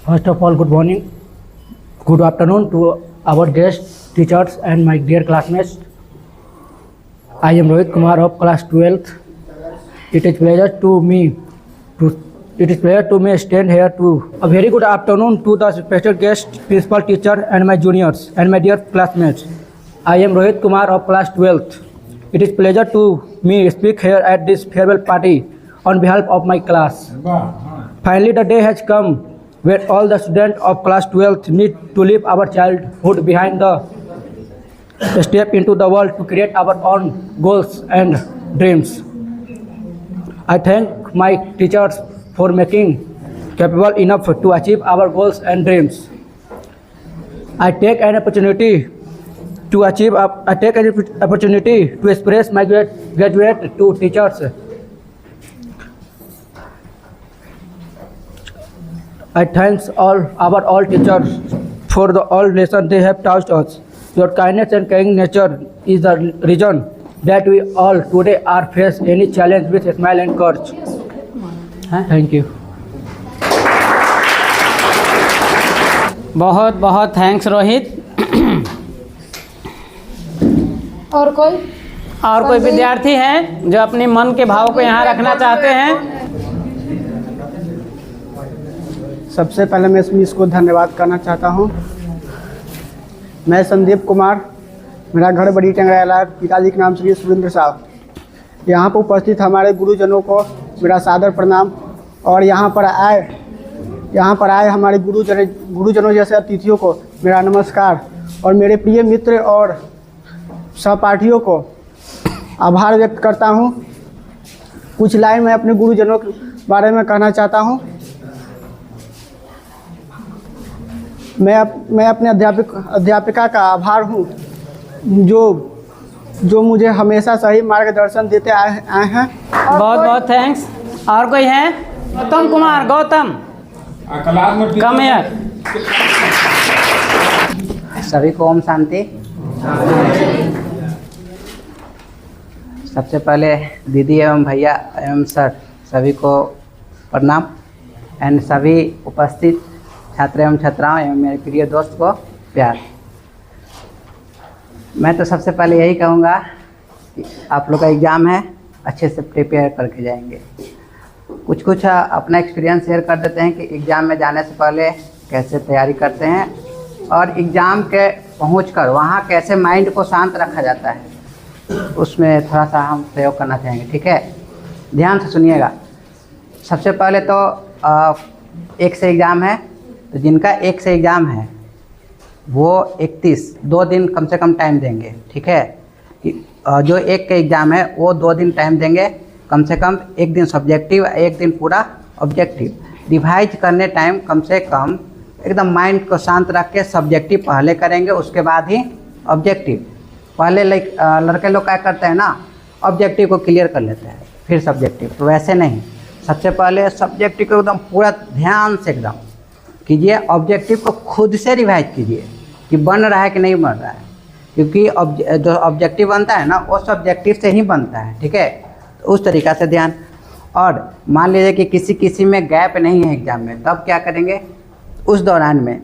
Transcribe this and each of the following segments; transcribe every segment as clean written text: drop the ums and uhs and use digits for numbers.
First of all, good morning, good afternoon to our guests, teachers, and my dear classmates. I am Rohit Kumar of class 12th. It is pleasure to me stand here to a very good afternoon to the special guest, principal teacher, and my juniors and my dear classmates. I am Rohit Kumar of class 12th. It is pleasure to me speak here at this farewell party on behalf of my class. Finally, the day has come where all the students of class 12th need to leave our childhood behind the step into the world to create our own goals and dreams. I thank my teachers for making capable enough to achieve our goals and dreams. I take an opportunity to express my gratitude to teachers. I thank all teachers for all lessons they have taught us. Your kindness and caring nature is the reason that we all today are face any challenge with a smile and courage. Thank you. बहुत बहुत thanks Rohit. और कोई विद्यार्थी हैं जो अपने मन के भाव को यहाँ रखना चाहते हैं? सबसे पहले मैं इस मिस को धन्यवाद करना चाहता हूँ। मैं संदीप कुमार, मेरा घर बड़ी टंगराला, पिताजी के नाम श्री सुरेंद्र साहब। यहाँ पर उपस्थित हमारे गुरुजनों को मेरा सादर प्रणाम और यहाँ पर आए हमारे गुरुजनों जैसे अतिथियों को मेरा नमस्कार और मेरे प्रिय मित्र और सहपाठियों को आभार व्यक्त करता हूँ। कुछ लाइन मैं अपने गुरुजनों के बारे में कहना चाहता हूँ। मैं अपने अध्यापिका का आभार हूँ जो मुझे हमेशा सही मार्गदर्शन देते आए हैं। बहुत बहुत थैंक्स। और कोई है? गौतम कुमार, गौतम कम है। सभी को ओम शांति। सबसे पहले दीदी एवं भैया एवं सर सभी को प्रणाम एंड सभी उपस्थित छात्र एवं छात्राओं एवं मेरे प्रिय दोस्त को प्यार। मैं तो सबसे पहले यही कहूँगा कि आप लोग का एग्ज़ाम है, अच्छे से प्रिपेयर करके जाएंगे। कुछ अपना एक्सपीरियंस शेयर कर देते हैं कि एग्ज़ाम में जाने से पहले कैसे तैयारी करते हैं और एग्ज़ाम के पहुंचकर वहाँ कैसे माइंड को शांत रखा जाता है, उसमें थोड़ा सा हम प्रयोग करना चाहेंगे। ठीक है, ध्यान से सुनिएगा। सबसे पहले तो एक से एग्ज़ाम है, तो जिनका एक से एग्ज़ाम है वो 31 2 दिन कम से कम टाइम देंगे। ठीक है, जो एक का एग्ज़ाम है वो 2 दिन टाइम देंगे, कम से कम 1 दिन सब्जेक्टिव, 1 दिन पूरा ऑब्जेक्टिव। रिवाइज करने टाइम कम से कम एकदम माइंड को शांत रख के सब्जेक्टिव पहले करेंगे, उसके बाद ही ऑब्जेक्टिव। पहले लड़के लोग क्या करते हैं ना, ऑब्जेक्टिव को क्लियर कर लेते हैं फिर सब्जेक्टिव, तो वैसे नहीं। सबसे पहले सब्जेक्टिव को एकदम पूरा ध्यान से एकदम कीजिए, ऑब्जेक्टिव को खुद से रिवाइज कीजिए कि बन रहा है कि नहीं बन रहा है, क्योंकि जो ऑब्जेक्टिव बनता है ना वो सब्जेक्टिव से ही बनता है। ठीक है, तो उस तरीक़ा से ध्यान। और मान लीजिए कि किसी में गैप नहीं है एग्ज़ाम में, तब क्या करेंगे, उस दौरान में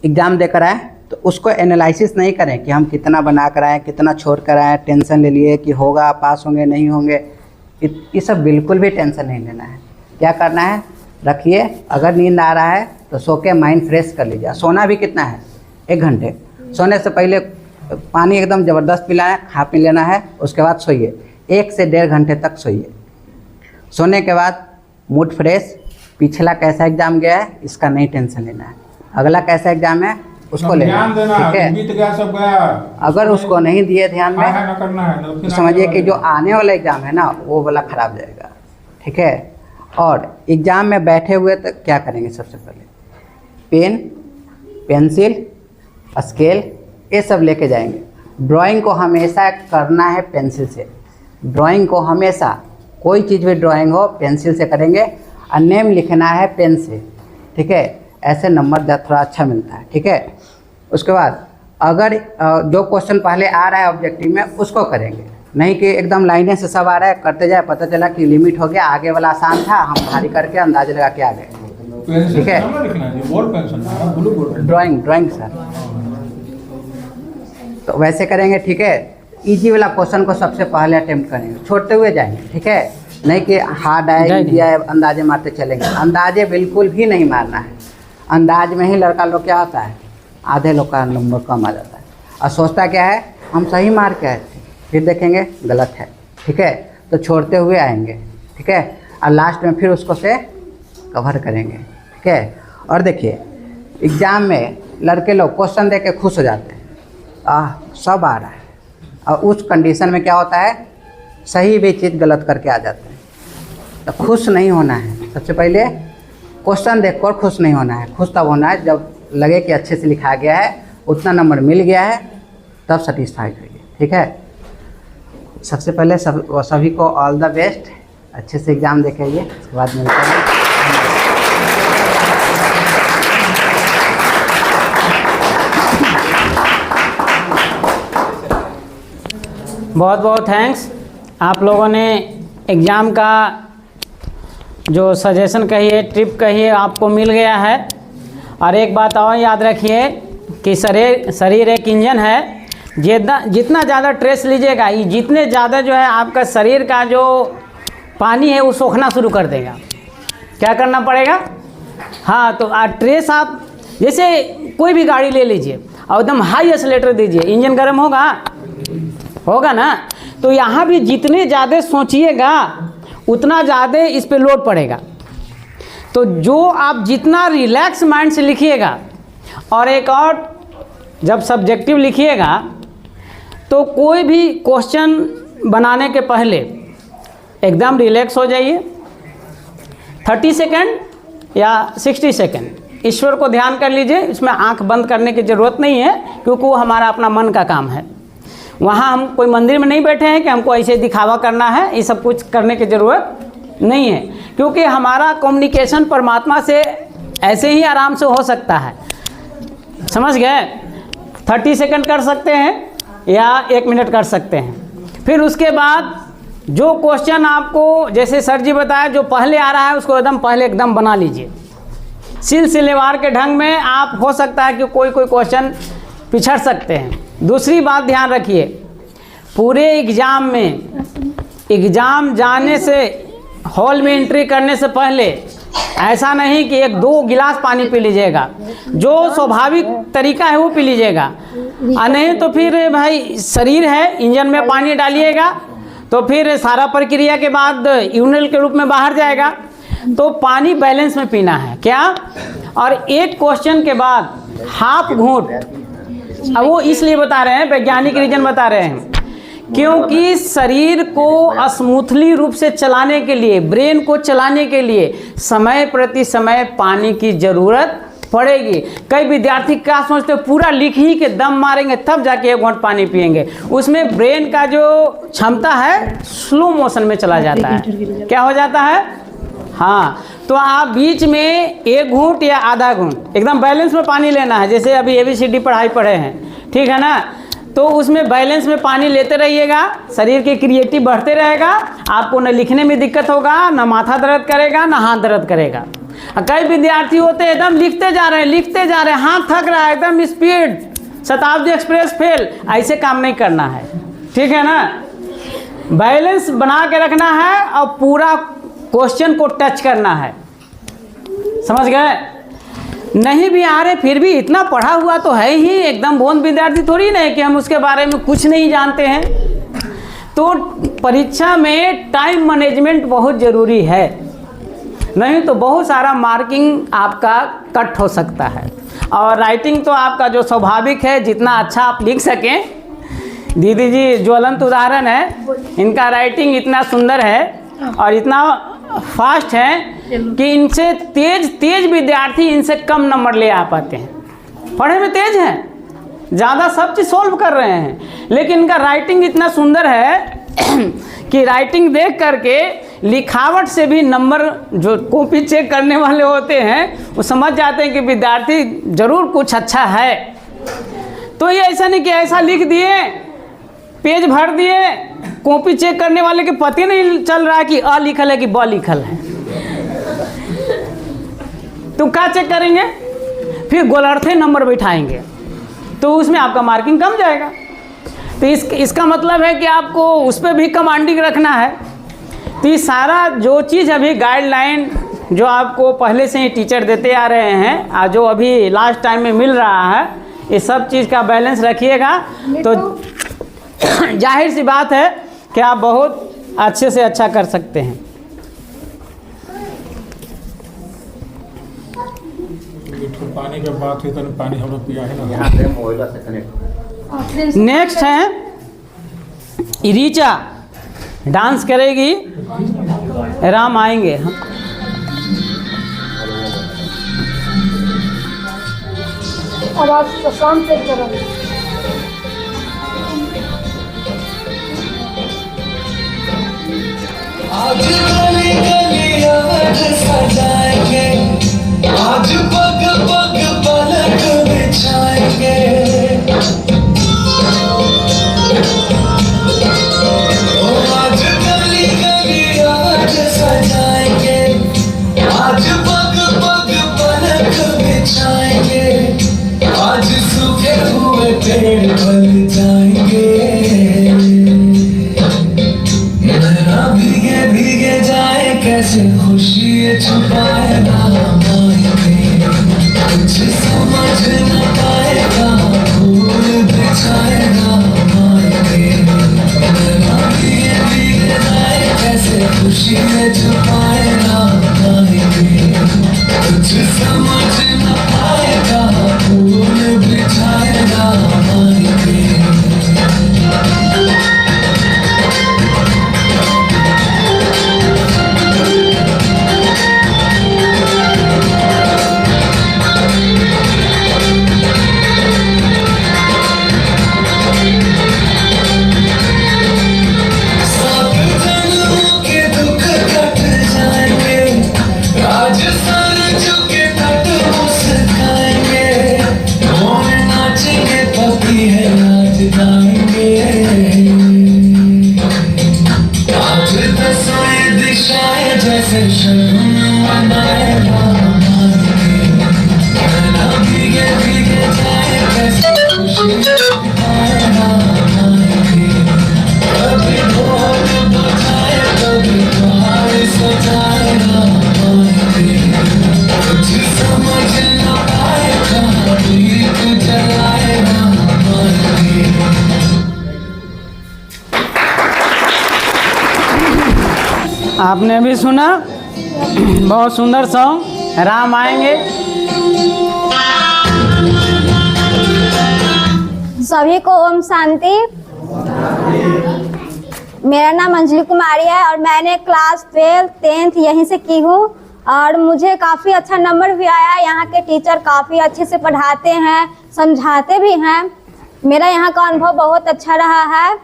एग्ज़ाम देकर आए तो उसको एनालिसिस नहीं करें कि हम कितना बना कर आए, कितना छोड़ कर आए, टेंशन ले लिए कि होगा, पास होंगे नहीं होंगे, ये सब बिल्कुल भी टेंशन नहीं लेना है। क्या करना है, रखिए। अगर नींद आ रहा है तो सो के माइंड फ्रेश कर लीजिए। सोना भी कितना है, 1 घंटे। सोने से पहले पानी एकदम ज़बरदस्त पिलाएं, खा पी लेना है, उसके बाद सोइए। 1 से 1.5 घंटे तक सोइए। सोने के बाद मूड फ्रेश, पिछला कैसा एग्ज़ाम गया है इसका नहीं टेंशन लेना है, अगला कैसा एग्ज़ाम है उसको लेना है। ठीक है, अगर उसको नहीं दिए ध्यान में तो समझिए कि जो आने वाला एग्ज़ाम है ना वो वाला ख़राब जाएगा। ठीक है, और एग्ज़ाम में बैठे हुए तो क्या करेंगे, सबसे पहले पेन, पेंसिल, स्केल ये सब लेके जाएंगे। ड्राइंग को हमेशा करना है पेंसिल से। ड्राइंग को हमेशा, कोई चीज़ भी ड्राइंग हो पेंसिल से करेंगे और नेम लिखना है पेन से। ठीक है, ऐसे नंबर थोड़ा अच्छा मिलता है। ठीक है, उसके बाद अगर जो क्वेश्चन पहले आ रहा है ऑब्जेक्टिव में उसको करेंगे, नहीं कि एकदम लाइनें से सब आ रहा है करते जाए, पता चला कि लिमिट हो गया, आगे वाला आसान था, हम भारी करके अंदाज लगा के आ गए। ठीक है, ड्राइंग सर। तो वैसे करेंगे, ठीक है। इजी वाला क्वेश्चन को सबसे पहले अटेम्प्ट करेंगे, छोड़ते हुए जाएंगे, ठीक है। नहीं कि हार्ड है, इजी है, अंदाजे मारते चलेंगे। अंदाजे बिल्कुल भी नहीं मारना है। अंदाज में ही लड़का लोग क्या होता है, आधे लोग का नंबर कम आ जाता है और सोचता क्या है हम सही मार के आए थे, फिर देखेंगे गलत है, ठीक है। तो छोड़ते हुए आएंगे, ठीक है, और लास्ट में फिर उसको से कवर करेंगे, ठीक है। और देखिए एग्ज़ाम में लड़के लोग क्वेश्चन देख के खुश हो जाते हैं, सब आ रहा है, और उस कंडीशन में क्या होता है, सही भी चीज़ गलत करके आ जाते हैं। तो खुश नहीं होना है, सबसे पहले क्वेश्चन देखकर खुश नहीं होना है। खुश तब होना है जब लगे कि अच्छे से लिखा गया है, उतना नंबर मिल गया है, तब सेटिस्फाइड होइए, ठीक है। सबसे पहले सभी को ऑल द बेस्ट, अच्छे से एग्ज़ाम देखेंगे, उसके बाद मिलते हैं। बहुत बहुत थैंक्स। आप लोगों ने एग्ज़ाम का जो सजेशन कहिए, ट्रिप कहिए, आपको मिल गया है। और एक बात और याद रखिए कि शरीर एक इंजन है, जितना ज़्यादा स्ट्रेस लीजिएगा, ये जितने ज़्यादा जो है आपका शरीर का जो पानी है वो सोखना शुरू कर देगा। क्या करना पड़ेगा, हाँ, तो स्ट्रेस आप जैसे कोई भी गाड़ी ले लीजिए और एकदम हाई एक्सीलरेटर दीजिए, इंजन गर्म होगा ना। तो यहाँ भी जितने ज़्यादा सोचिएगा उतना ज़्यादा इस पे लोड पड़ेगा। तो जो आप जितना रिलैक्स माइंड से लिखिएगा, और एक और जब सब्जेक्टिव लिखिएगा तो कोई भी क्वेश्चन बनाने के पहले एकदम रिलैक्स हो जाइए। 30 सेकंड या 60 सेकंड ईश्वर को ध्यान कर लीजिए। इसमें आंख बंद करने की ज़रूरत नहीं है, क्योंकि वो हमारा अपना मन का काम है। वहाँ हम कोई मंदिर में नहीं बैठे हैं कि हमको ऐसे दिखावा करना है, ये सब कुछ करने की ज़रूरत नहीं है, क्योंकि हमारा कम्युनिकेशन परमात्मा से ऐसे ही आराम से हो सकता है। समझ गए? 30 सेकंड कर सकते हैं या 1 मिनट कर सकते हैं। फिर उसके बाद जो क्वेश्चन आपको, जैसे सर जी बताया, जो पहले आ रहा है उसको एकदम बना लीजिए। सिलसिलेवार के ढंग में आप, हो सकता है कि कोई क्वेश्चन पिछड़ सकते हैं। दूसरी बात ध्यान रखिए, पूरे एग्ज़ाम में, एग्ज़ाम जाने से, हॉल में एंट्री करने से पहले ऐसा नहीं कि 1-2 गिलास पानी पी लीजिएगा। जो स्वाभाविक तरीका है वो पी लीजिएगा, और नहीं तो फिर भाई शरीर है, इंजन में पानी डालिएगा तो फिर सारा प्रक्रिया के बाद यूरिनल के रूप में बाहर जाएगा। तो पानी बैलेंस में पीना है क्या। और एक क्वेश्चन के बाद हाफ घूंट, अब वो इसलिए बता रहे हैं, वैज्ञानिक रीजन बता रहे हैं, क्योंकि शरीर को स्मूथली रूप से चलाने के लिए, ब्रेन को चलाने के लिए समय प्रति समय पानी की ज़रूरत पड़ेगी। कई विद्यार्थी क्या सोचते हैं, पूरा लिख ही के दम मारेंगे तब जाके 1 घंटा पानी पिएंगे। उसमें ब्रेन का जो क्षमता है स्लो मोशन में चला जाता है। क्या हो जाता है, हाँ। तो आप बीच में 1 घूंट या आधा घूंट एकदम बैलेंस में पानी लेना है। जैसे अभी ABCD पढ़ाई पढ़े हैं, ठीक है ना, तो उसमें बैलेंस में पानी लेते रहिएगा, शरीर की क्रिएटिव बढ़ते रहेगा, आपको न लिखने में दिक्कत होगा, न माथा दर्द करेगा, न हाथ दर्द करेगा। कई विद्यार्थी होते हैं एकदम लिखते जा रहे हैं, हाथ थक रहा है, एकदम स्पीड, शताब्दी एक्सप्रेस फेल। ऐसे काम नहीं करना है, ठीक है ना। बैलेंस बना के रखना है और पूरा क्वेश्चन को टच करना है। समझ गए? नहीं भी आ रहे फिर भी इतना पढ़ा हुआ तो है ही, एकदम बोंद विद्यार्थी थोड़ी नहीं कि हम उसके बारे में कुछ नहीं जानते हैं। तो परीक्षा में टाइम मैनेजमेंट बहुत ज़रूरी है, नहीं तो बहुत सारा मार्किंग आपका कट हो सकता है। और राइटिंग तो आपका जो स्वाभाविक है, जितना अच्छा आप लिख सकें। दीदी जी ज्वलंत उदाहरण है, इनका राइटिंग इतना सुंदर है और इतना फास्ट है कि इनसे तेज विद्यार्थी इनसे कम नंबर ले आ पाते हैं। पढ़े में तेज हैं, ज़्यादा सब चीज़ सॉल्व कर रहे हैं, लेकिन इनका राइटिंग इतना सुंदर है कि राइटिंग देख करके लिखावट से भी नंबर, जो कॉपी चेक करने वाले होते हैं वो समझ जाते हैं कि विद्यार्थी ज़रूर कुछ अच्छा है। तो ये ऐसा नहीं कि ऐसा लिख दिए, पेज भर दिए, कॉपी चेक करने वाले के पता नहीं चल रहा है कि अ लिखल है कि ब लिखल है। तो क्या चेक करेंगे, फिर गोलार्थे नंबर बिठाएंगे तो उसमें आपका मार्किंग कम जाएगा। तो इसका मतलब है कि आपको उस पर भी कमांडिंग रखना है। तो ये सारा जो चीज़ अभी गाइडलाइन जो आपको पहले से ही टीचर देते आ रहे हैं और जो अभी लास्ट टाइम में मिल रहा है, ये सब चीज़ का बैलेंस रखिएगा तो जाहिर सी बात है कि आप बहुत अच्छे से अच्छा कर सकते हैं। पानी के बात हुई तो पानी हम लोग पिया है ना। यहाँ पे मोबाइल से कनेक्ट। नेक्स्ट है रीचा, डांस करेगी, राम आएंगे। आवाज शांत से करो। आज गली गली आवाज सजाएंगे, आज पग पग पलक बिछाएंगे। आज गली गली आवाज सजाएंगे, आज पग पग पलक बिछाएंगे। आज सूखे हुए पेड़ फल जाएंगे, नैना भीगे भीगे जाए कैसे खुशी छुपाए ना मायने। कुछ समझ न पाएगा फूल बिछाए ना मायने। नैना भीगे भीगे जाए कैसे खुशी छुपाए ना मायने। कुछ समझ न पाएगा फूल बिछाए ना मायने। आपने भी सुना, बहुत सुंदर सॉन्ग राम आएंगे। सभी को ओम शांति। मेरा नाम अंजलि कुमारी है और मैंने क्लास 12, 10th यहीं से की हूँ और मुझे काफ़ी अच्छा नंबर भी आया। यहाँ के टीचर काफ़ी अच्छे से पढ़ाते हैं, समझाते भी हैं। मेरा यहाँ का अनुभव बहुत अच्छा रहा है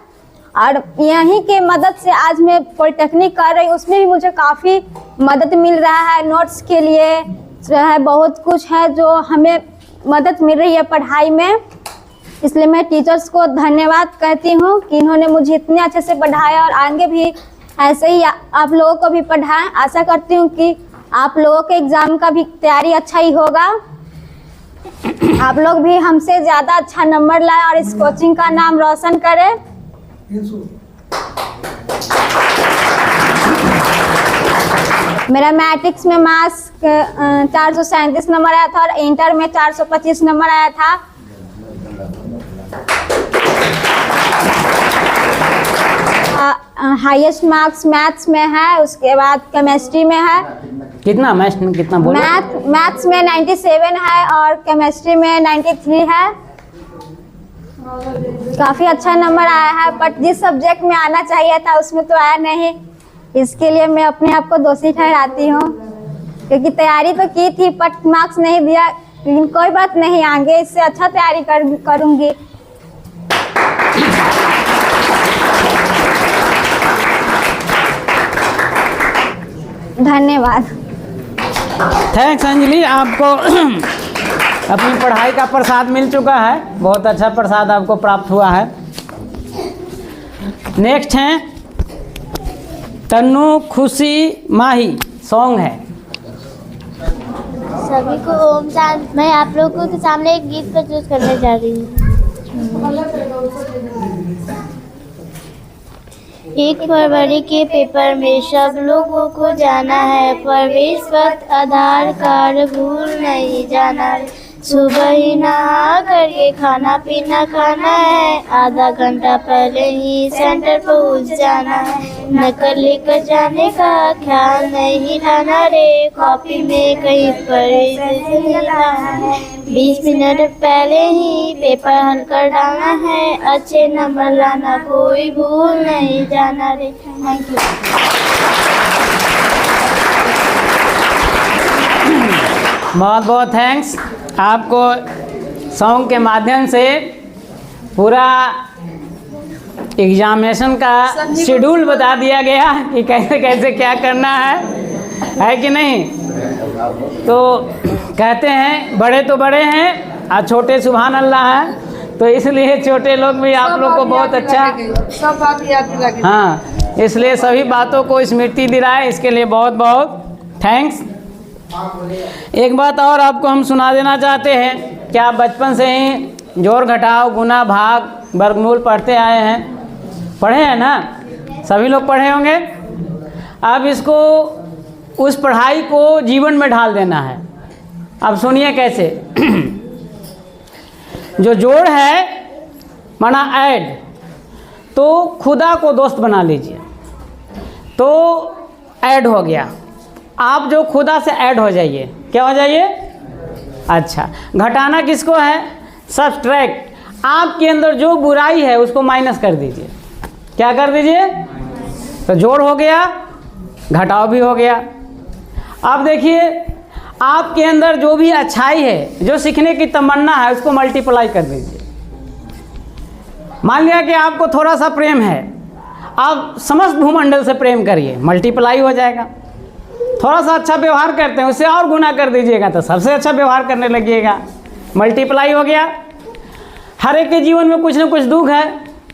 और यहीं के मदद से आज मैं पॉलिटेक्निक कर रही हूँ, उसमें भी मुझे काफ़ी मदद मिल रहा है। नोट्स के लिए जो है बहुत कुछ है जो हमें मदद मिल रही है पढ़ाई में। इसलिए मैं टीचर्स को धन्यवाद कहती हूँ कि इन्होंने मुझे इतने अच्छे से पढ़ाया और आगे भी ऐसे ही आप लोगों को भी पढ़ाएं। आशा करती हूँ कि आप लोगों के एग्ज़ाम का भी तैयारी अच्छा ही होगा। आप लोग भी हमसे ज़्यादा अच्छा नंबर लाएं और इस कोचिंग का नाम रोशन करें। मेरा मैट्रिक्स में मार्क्स 437 नंबर आया था और इंटर में 425 नंबर आया था। हाईएस्ट मार्क्स मैथ्स में है, उसके बाद केमिस्ट्री में है। कितना मैथ्स में कितना बोला? मैथ्स में 97 है और केमिस्ट्री में 93 है। काफ़ी अच्छा नंबर आया है, बट जिस सब्जेक्ट में आना चाहिए था उसमें तो आया नहीं। इसके लिए मैं अपने आप को दोषी ठहराती हूँ, क्योंकि तैयारी तो की थी बट मार्क्स नहीं दिया। लेकिन कोई बात नहीं, आगे इससे अच्छा तैयारी करूँगी। धन्यवाद। थैंक्स अंजलि, आपको अपनी पढ़ाई का प्रसाद मिल चुका है। बहुत अच्छा प्रसाद आपको प्राप्त हुआ है। नेक्स्ट हैं तन्नू खुशी माही, सॉन्ग है। सभी को ओम शांति। मैं आप लोगों के सामने एक गीत प्रस्तुत करने जा रही हूँ। एक फरवरी के पेपर में सब लोगों को जाना है, प्रवेश पत्र आधार कार्ड भूल नहीं जाना है। सुबह ही नहा करके खाना पीना खाना है, आधा घंटा पहले ही सेंटर पहुंच जाना है। नकल लेकर जाने का ख्याल नहीं लाना रे, कॉपी में कहीं पर नहीं लाना है। 20 मिनट पहले ही पेपर हल कर डालना है, अच्छे नंबर लाना कोई भूल नहीं जाना रे। Thank you. बहुत बहुत थैंक्स। आपको सॉन्ग के माध्यम से पूरा एग्जामिनेशन का शेड्यूल बता दिया गया कि कैसे कैसे क्या करना है कि नहीं। तो कहते हैं बड़े तो बड़े हैं और छोटे सुभान अल्लाह हैं, तो इसलिए छोटे लोग भी आप लोग को बहुत अच्छा सब बात याद लगे। हाँ, इसलिए सभी बातों को स्मृति दिलाए, इसके लिए बहुत बहुत थैंक्स। एक बात और आपको हम सुना देना चाहते हैं कि आप बचपन से ही जोड़ घटाव गुना भाग वर्गमूल पढ़ते आए हैं, पढ़े हैं ना, सभी लोग पढ़े होंगे। अब इसको उस पढ़ाई को जीवन में ढाल देना है। अब सुनिए कैसे। जो जोड़ है माना ऐड, तो खुदा को दोस्त बना लीजिए, तो ऐड हो गया। आप जो खुदा से ऐड हो जाइए, क्या हो जाइए? अच्छा, घटाना किसको है? सब्सट्रैक्ट। आपके अंदर जो बुराई है उसको माइनस कर दीजिए। क्या कर दीजिए? तो जोड़ हो गया, घटाव भी हो गया। अब देखिए, आपके अंदर जो भी अच्छाई है, जो सीखने की तमन्ना है, उसको मल्टीप्लाई कर दीजिए। मान लिया कि आपको थोड़ा सा प्रेम है, आप समस्त भूमंडल से प्रेम करिए, मल्टीप्लाई हो जाएगा। थोड़ा सा अच्छा व्यवहार करते हैं, उससे और गुना कर दीजिएगा तो सबसे अच्छा व्यवहार करने लगिएगा, मल्टीप्लाई हो गया। हर एक के जीवन में कुछ ना कुछ दुख है,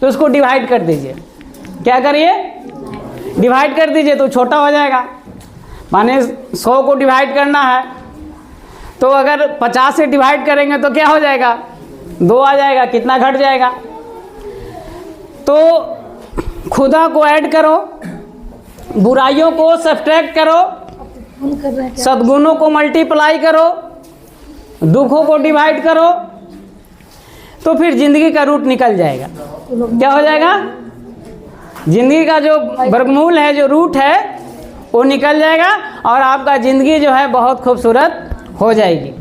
तो उसको डिवाइड कर दीजिए। क्या करिए? डिवाइड कर दीजिए, तो छोटा हो जाएगा। माने 100 को डिवाइड करना है, तो अगर 50 से डिवाइड करेंगे तो क्या हो जाएगा? 2 आ जाएगा। कितना घट जाएगा? तो खुदा को ऐड करो, बुराइयों को सब्ट्रैक्ट करो, सद्गुणों को मल्टीप्लाई करो, दुखों को डिवाइड करो, तो फिर जिंदगी का रूट निकल जाएगा। क्या हो जाएगा? जिंदगी का जो वर्गमूल है, जो रूट है, वो निकल जाएगा और आपका ज़िंदगी जो है बहुत खूबसूरत हो जाएगी।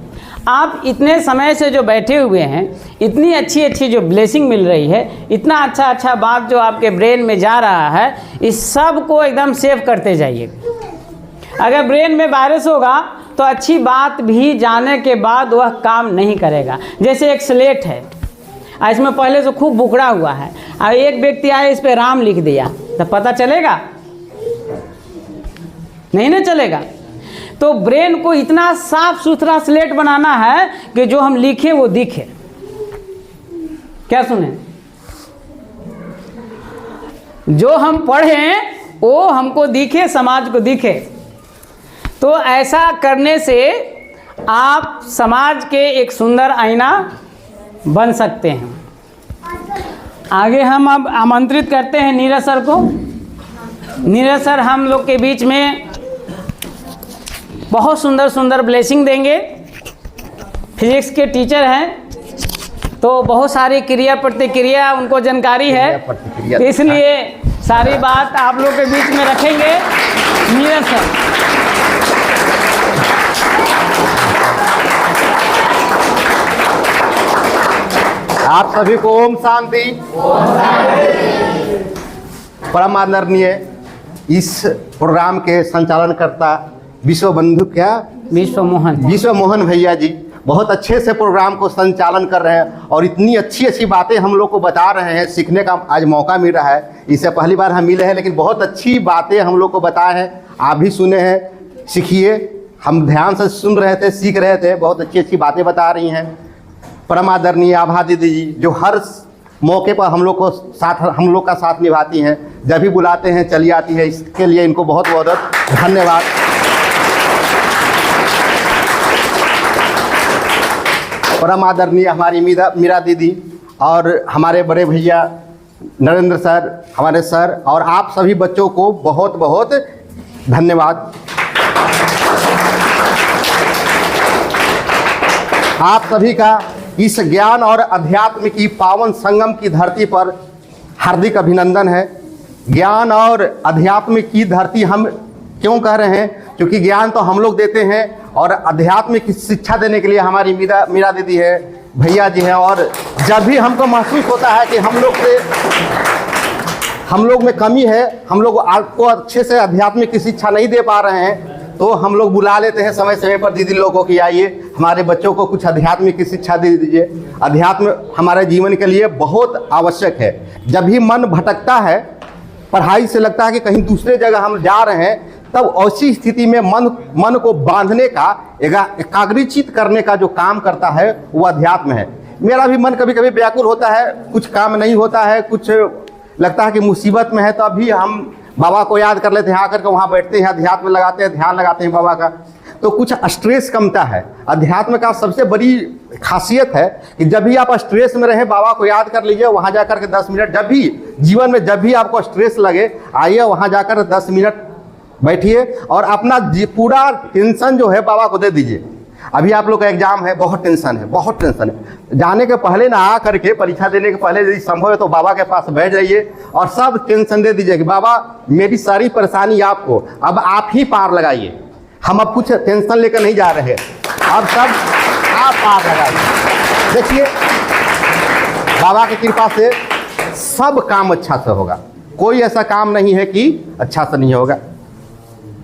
आप इतने समय से जो बैठे हुए हैं, इतनी अच्छी अच्छी जो ब्लेसिंग मिल रही है, इतना अच्छा अच्छा बात जो आपके ब्रेन में जा रहा है, इस सब को एकदम सेव करते जाइए। अगर ब्रेन में वायरस होगा तो अच्छी बात भी जाने के बाद वह काम नहीं करेगा। जैसे एक स्लेट है, इसमें पहले से खूब बुकड़ा हुआ है, और एक व्यक्ति आए इस पर राम लिख दिया, तो पता चलेगा? नहीं ना चलेगा। तो ब्रेन को इतना साफ सुथरा स्लेट बनाना है कि जो हम लिखे वो दिखे। क्या सुने? जो हम पढ़ें वो हमको दिखे, समाज को दिखे। तो ऐसा करने से आप समाज के एक सुंदर आईना बन सकते हैं। आगे हम अब आमंत्रित करते हैं नीरज सर को। नीरज सर हम लोग के बीच में बहुत सुंदर सुंदर ब्लेसिंग देंगे। फिजिक्स के टीचर हैं, तो बहुत सारी क्रिया प्रतिक्रिया उनको जानकारी है, तो इसलिए सारी बात आप लोग के बीच में रखेंगे। नीरज सर। आप सभी को ओम शांति। परम आदरणीय इस प्रोग्राम के संचालनकर्ता विश्व मोहन भैया जी बहुत अच्छे से प्रोग्राम को संचालन कर रहे हैं और इतनी अच्छी अच्छी बातें हम लोग को बता रहे हैं। सीखने का आज मौका मिल रहा है। इससे पहली बार हम मिले हैं, लेकिन बहुत अच्छी बातें हम लोग को बताए हैं। आप भी सुने हैं, सीखिए। हम ध्यान से सुन रहे थे, सीख रहे थे। बहुत अच्छी अच्छी बातें बता रही हैं। परम आदरणीय आभा दीदी जी जो हर मौके पर हम लोग का साथ निभाती हैं, जब भी बुलाते हैं चली आती है। इसके लिए इनको बहुत बहुत धन्यवाद। परम आदरणीय हमारी मीरा दीदी और हमारे बड़े भैया नरेंद्र सर, हमारे सर और आप सभी बच्चों को बहुत बहुत धन्यवाद। आप सभी का इस ज्ञान और अध्यात्म की पावन संगम की धरती पर हार्दिक अभिनंदन है। ज्ञान और अध्यात्म की धरती हम क्यों कह रहे हैं? क्योंकि ज्ञान तो हम लोग देते हैं और अध्यात्म की शिक्षा देने के लिए हमारी मीरा दीदी है, भैया जी हैं। और जब भी हमको महसूस होता है कि हम लोग में कमी है, हम लोग आपको अच्छे से अध्यात्म की शिक्षा नहीं दे पा रहे हैं, तो हम लोग बुला लेते हैं समय समय पर दीदी लोगों की, आइए हमारे बच्चों को कुछ अध्यात्म की शिक्षा दे दीजिए। अध्यात्म हमारे जीवन के लिए बहुत आवश्यक है। जब भी मन भटकता है, पढ़ाई से लगता है कि कहीं दूसरे जगह हम जा रहे हैं, तब ऐसी स्थिति में मन को बांधने का, एकाग्रचित करने का जो काम करता है वो अध्यात्म है। मेरा भी मन कभी कभी व्याकुल होता है, कुछ काम नहीं होता है, कुछ लगता है कि मुसीबत में है, तो अभी हम बाबा को याद कर लेते हैं, आकर के वहाँ बैठते हैं, अध्यात्म लगाते हैं, ध्यान लगाते हैं बाबा का, तो कुछ स्ट्रेस कमता है। अध्यात्म का सबसे बड़ी खासियत है कि जब भी आप स्ट्रेस में रहें, बाबा को याद कर लीजिए, वहाँ जाकर के 10 मिनट, जब भी जीवन में जब भी आपको स्ट्रेस लगे, आइए वहाँ जाकर 10 मिनट बैठिए और अपना पूरा टेंशन जो है बाबा को दे दीजिए। अभी आप लोग का एग्जाम है, बहुत टेंशन है, बहुत टेंशन है। जाने के पहले ना, आ करके परीक्षा देने के पहले यदि संभव है तो बाबा के पास बैठ जाइए और सब टेंशन दे दीजिए कि बाबा मेरी सारी परेशानी आपको, अब आप ही पार लगाइए, हम अब कुछ टेंशन लेकर नहीं जा रहे, अब सब आप पार लगाइए। देखिए बाबा की कृपा से सब काम अच्छा से होगा, कोई ऐसा काम नहीं है कि अच्छा से नहीं होगा।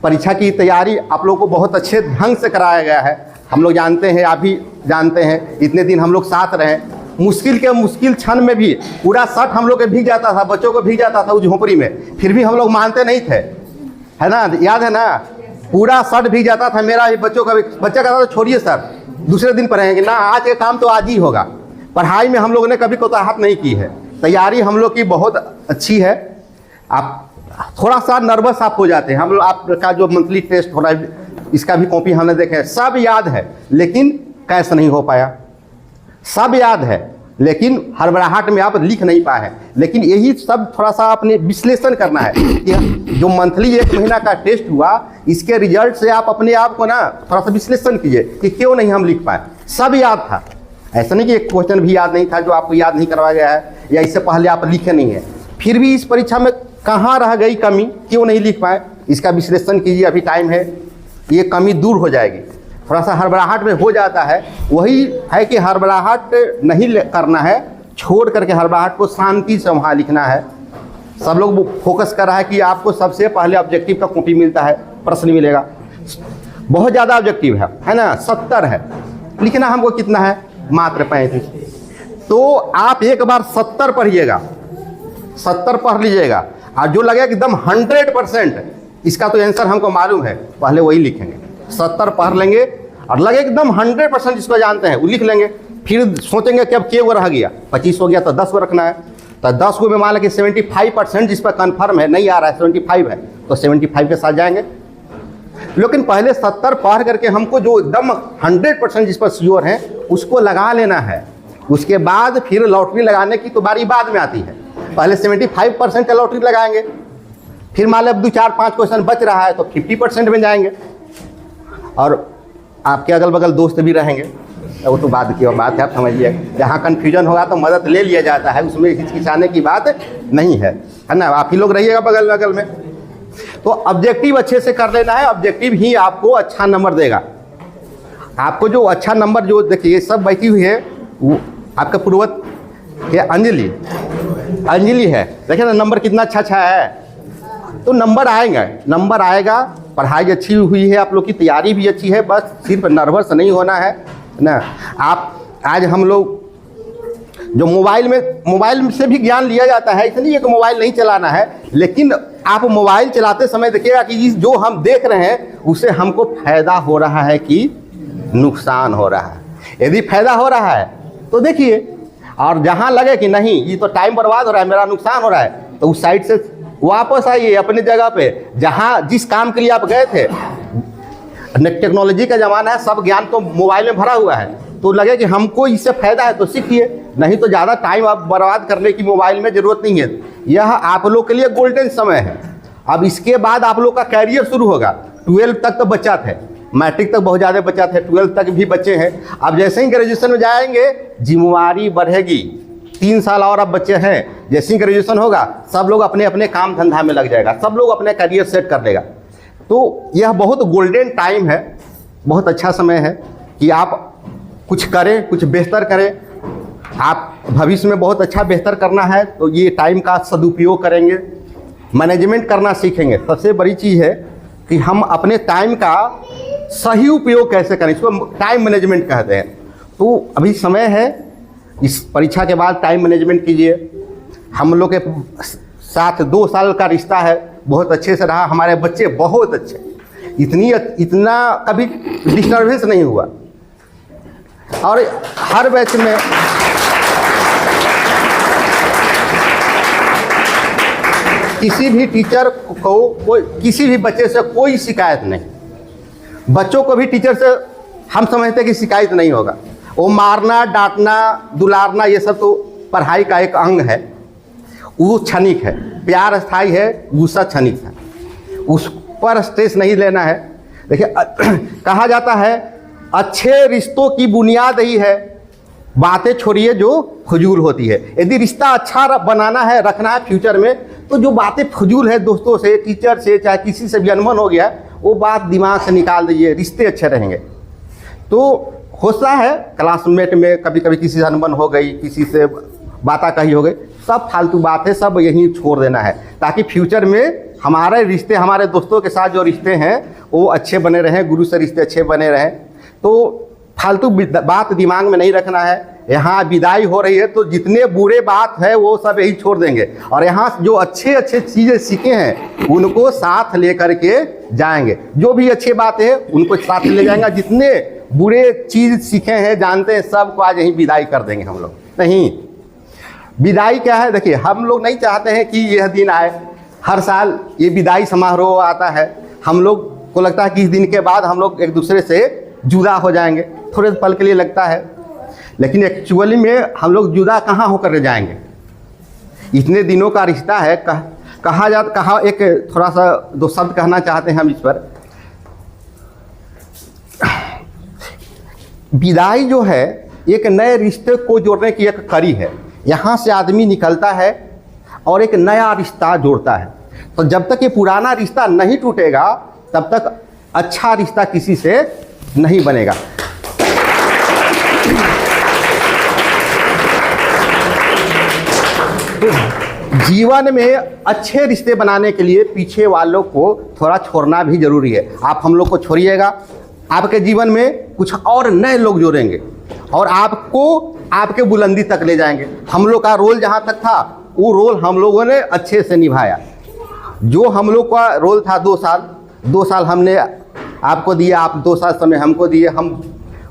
परीक्षा की तैयारी आप लोगों को बहुत अच्छे ढंग से कराया गया है, हम लोग जानते हैं, आप भी जानते हैं, इतने दिन हम लोग साथ रहे। मुश्किल के मुश्किल क्षण में भी पूरा शर्ट हम लोग के भीग जाता था, बच्चों को भीग जाता था उस झोपड़ी में, फिर भी हम लोग मानते नहीं थे, है ना, याद है ना, पूरा शर्ट भीग जाता था मेरा, बच्चों का भी। बच्चा कहता था छोड़िए सर, दूसरे दिन पढ़ेंगे ना, आज के काम तो आज ही होगा। पढ़ाई में हम लोगों ने कभी कोताहट नहीं की है, तैयारी हम लोग की बहुत अच्छी है। आप थोड़ा सा नर्वस आप हो जाते हैं, हम लोग आपका जो मंथली टेस्ट हो रहा है इसका भी कॉपी हमने देखे, सब याद है लेकिन कैसे नहीं हो पाया, सब याद है लेकिन हड़बड़ाहट में आप लिख नहीं पाए हैं। लेकिन यही सब थोड़ा सा अपने विश्लेषण करना है कि जो मंथली 1 महीना का टेस्ट हुआ, इसके रिजल्ट से आप अपने आप को ना थोड़ा सा विश्लेषण कीजिए कि क्यों नहीं हम लिख पाए। सब याद था, ऐसा नहीं कि एक क्वेश्चन भी याद नहीं था जो आपको याद नहीं करवाया गया है या इससे पहले आप लिखे नहीं है, फिर भी इस परीक्षा में कहाँ रह गई कमी, क्यों नहीं लिख पाए, इसका विश्लेषण कीजिए, अभी टाइम है, ये कमी दूर हो जाएगी। थोड़ा सा हड़बड़ाहट में हो जाता है, वही है कि हड़बड़ाहट नहीं करना है, छोड़ करके हड़बड़ाहट को शांति से वहाँ लिखना है। सब लोग फोकस कर रहा है कि आपको सबसे पहले ऑब्जेक्टिव का कॉपी मिलता है, प्रश्न मिलेगा, बहुत ज़्यादा ऑब्जेक्टिव है ना, 70 है, लिखना हमको कितना है, मात्र 35। तो आप एक बार 70 पढ़िएगा, 70 पढ़ लीजिएगा, और जो लगेगा एकदम 100% इसका तो आंसर हमको मालूम है, पहले वही लिखेंगे। 70 पढ़ लेंगे और लगे एकदम 100% जिसको जानते हैं वो लिख लेंगे, फिर सोचेंगे कि अब क्या वो रह गया, 25 हो गया तो 10 को रखना है, तो 10 को में मान लें कि 75% जिस पर कन्फर्म है, नहीं आ रहा है 75 है, तो 75 के साथ जाएंगे। लेकिन पहले 70 पढ़ करके हमको जो एकदम 100% जिस पर श्योर है उसको लगा लेना है, उसके बाद फिर लॉटरी लगाने की तो बारी बाद में आती है। पहले 75% का लॉटरी लगाएंगे, फिर मान लो 2-4-5 क्वेश्चन बच रहा है तो 50% में जाएंगे, और आपके अगल बगल दोस्त भी रहेंगे, वो तो बाद की बात है, आप समझिए। जहाँ कन्फ्यूजन होगा तो मदद ले लिया जाता है, उसमें हिचकिचाने की बात नहीं है ना, आप ही लोग रहिएगा बगल बगल में। तो ऑब्जेक्टिव अच्छे से कर लेना है, ऑब्जेक्टिव ही आपको अच्छा नंबर देगा। आपको जो अच्छा नंबर, जो देखिए सब बैठी हुई है, वो आपका पूर्वत ये अंजलि है, देखिए ना नंबर कितना अच्छा है, तो नंबर आएगा। पढ़ाई अच्छी हुई है, आप लोग की तैयारी भी अच्छी है, बस सिर्फ नर्वस नहीं होना है ना। आप आज हम लोग जो मोबाइल से भी ज्ञान लिया जाता है, इसलिए कि मोबाइल नहीं चलाना है, लेकिन आप मोबाइल चलाते समय देखिएगा कि जो हम देख रहे हैं उससे हमको फायदा हो रहा है कि नुकसान हो रहा है। यदि फायदा हो रहा है तो देखिए, और जहाँ लगे कि नहीं ये तो टाइम बर्बाद हो रहा है, मेरा नुकसान हो रहा है, तो उस साइड से वापस आइए अपनी जगह पे, जहाँ जिस काम के लिए आप गए थे। टेक्नोलॉजी का ज़माना है, सब ज्ञान तो मोबाइल में भरा हुआ है, तो लगे कि हमको इससे फ़ायदा है तो सीखिए, नहीं तो ज़्यादा टाइम आप बर्बाद करने की मोबाइल में ज़रूरत नहीं है। यह आप लोग के लिए गोल्डन समय है। अब इसके बाद आप लोग का कैरियर शुरू होगा। 12 तक तो बच्चा थे, मैट्रिक तक बहुत ज़्यादा बच्चा थे, 12 तक भी बच्चे हैं। अब जैसे ही ग्रेजुएशन में जाएंगे जिम्मेवारी बढ़ेगी। 3 साल और अब बच्चे हैं, जैसे ही ग्रेजुएशन होगा सब लोग अपने अपने काम धंधा में लग जाएगा, सब लोग अपने करियर सेट कर लेगा। तो यह बहुत गोल्डन टाइम है, बहुत अच्छा समय है कि आप कुछ करें, कुछ बेहतर करें। आप भविष्य में बहुत अच्छा बेहतर करना है तो ये टाइम का सदुपयोग करेंगे, मैनेजमेंट करना सीखेंगे। सबसे बड़ी चीज़ है कि हम अपने टाइम का सही उपयोग कैसे करें, इसको टाइम मैनेजमेंट कहते हैं। तो अभी समय है, इस परीक्षा के बाद टाइम मैनेजमेंट कीजिए। हम लोग के साथ 2 साल का रिश्ता है, बहुत अच्छे से रहा। हमारे बच्चे बहुत अच्छे, इतना कभी डिस्टर्बेंस नहीं हुआ। और हर बैच में किसी भी टीचर को कोई किसी भी बच्चे से कोई शिकायत नहीं। बच्चों को भी टीचर से हम समझते हैं कि शिकायत नहीं होगा। वो मारना, डांटना, दुलारना ये सब तो पढ़ाई का एक अंग है, वो क्षणिक है। प्यार स्थायी है, गुस्सा क्षणिक है, उस पर स्ट्रेस नहीं लेना है। देखिए कहा जाता है अच्छे रिश्तों की बुनियाद ही है बातें छोड़िए जो फजूल होती है। यदि रिश्ता अच्छा बनाना है, रखना है फ्यूचर में, तो जो बातें फजूल है दोस्तों से, टीचर से, चाहे किसी से भी अनबन हो गया, वो बात दिमाग से निकाल दीजिए, रिश्ते अच्छे रहेंगे। तो होता है क्लासमेट में कभी कभी किसी से अनबन हो गई, किसी से बातें कही हो गई, सब फालतू बात है, सब यहीं छोड़ देना है, ताकि फ्यूचर में हमारे रिश्ते, हमारे दोस्तों के साथ जो रिश्ते हैं वो अच्छे बने रहें, गुरु से रिश्ते अच्छे बने रहें। तो फालतू बात दिमाग में नहीं रखना है। यहाँ विदाई हो रही है तो जितने बुरे बात है वो सब यही छोड़ देंगे, और यहाँ जो अच्छे अच्छे चीज़ें सीखे हैं उनको साथ लेकर के जाएंगे। जो भी अच्छी बात है उनको साथ ले जाएंगे, जितने बुरे चीज़ सीखे हैं, जानते हैं, सबको आज यहीं विदाई कर देंगे हम लोग। नहीं, विदाई क्या है, देखिए हम लोग नहीं चाहते हैं कि यह दिन आए। हर साल ये विदाई समारोह आता है, हम लोग को लगता है कि इस दिन के बाद हम लोग एक दूसरे से जुदा हो जाएंगे, थोड़े पल के लिए लगता है, लेकिन एक्चुअली में हम लोग जुदा कहाँ होकर जाएंगे। इतने दिनों का रिश्ता है। कहा एक थोड़ा सा 2 शब्द कहना चाहते हैं हम इस पर। विदाई जो है एक नए रिश्ते को जोड़ने की एक कड़ी है। यहाँ से आदमी निकलता है और एक नया रिश्ता जोड़ता है। तो जब तक ये पुराना रिश्ता नहीं टूटेगा तब तक अच्छा रिश्ता किसी से नहीं बनेगा। जीवन में अच्छे रिश्ते बनाने के लिए पीछे वालों को थोड़ा छोड़ना भी जरूरी है। आप हम लोग को छोड़िएगा, आपके जीवन में कुछ और नए लोग जोड़ेंगे और आपको आपके बुलंदी तक ले जाएंगे। हम लोग का रोल जहाँ तक था वो रोल हम लोगों ने अच्छे से निभाया। जो हम लोग का रोल था 2 साल हमने आपको दिया, आप 2 साल समय हमको दिए, हम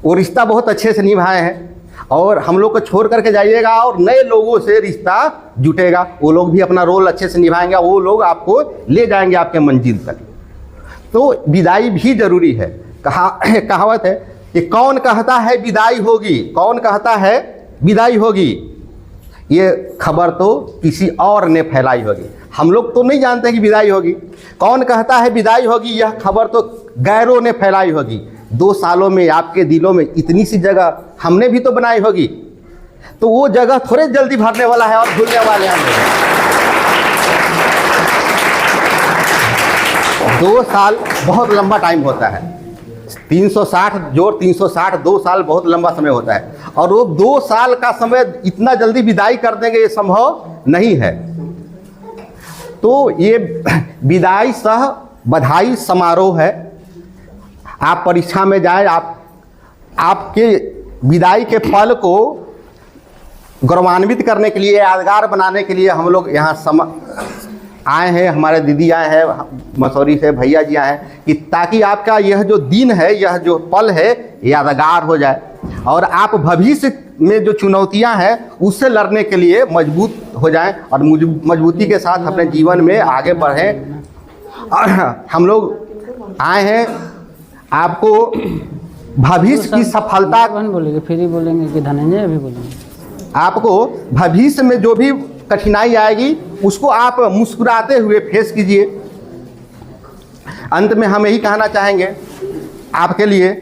वो रिश्ता बहुत अच्छे से निभाए हैं। और हम लोग को छोड़ करके जाइएगा और नए लोगों से रिश्ता जुटेगा, वो लोग भी अपना रोल अच्छे से निभाएंगे, वो लोग आपको ले जाएंगे आपके मंजिल तक। तो विदाई भी जरूरी है। कहावत है कि कौन कहता है विदाई होगी, कौन कहता है विदाई होगी, ये खबर तो किसी और ने फैलाई होगी। हम लोग तो नहीं जानते कि विदाई होगी। कौन कहता है विदाई होगी, यह खबर तो गैरों ने फैलाई होगी। 2 सालों में आपके दिलों में इतनी सी जगह हमने भी तो बनाई होगी, तो वो जगह थोड़े जल्दी भरने वाला है और भूलने वाले हैं। 2 साल बहुत लंबा टाइम होता है। 360 जोड़ 360, 2 साल बहुत लंबा समय होता है। और वो 2 साल का समय इतना जल्दी विदाई कर देंगे, ये संभव नहीं है। तो ये विदाई सह बधाई समारोह है। आप परीक्षा में जाएं, आपके विदाई के पल को गौरवान्वित करने के लिए, यादगार बनाने के लिए हम लोग यहाँ आए हैं। हमारे दीदी आए हैं मसूरी से, भैया जी आए हैं कि ताकि आपका यह जो दिन है, यह जो पल है यादगार हो जाए और आप भविष्य में जो चुनौतियां हैं उससे लड़ने के लिए मजबूत हो जाएं और मजबूती के साथ अपने जीवन में आगे बढ़ें। और हम लोग आए हैं आपको भविष्य की सफलता, बोलेंगे फिर ही बोलेंगे कि धनंजय अभी बोलेंगे। आपको भविष्य में जो भी कठिनाई आएगी उसको आप मुस्कुराते हुए फेस कीजिए। अंत में हम यही कहना चाहेंगे आपके लिए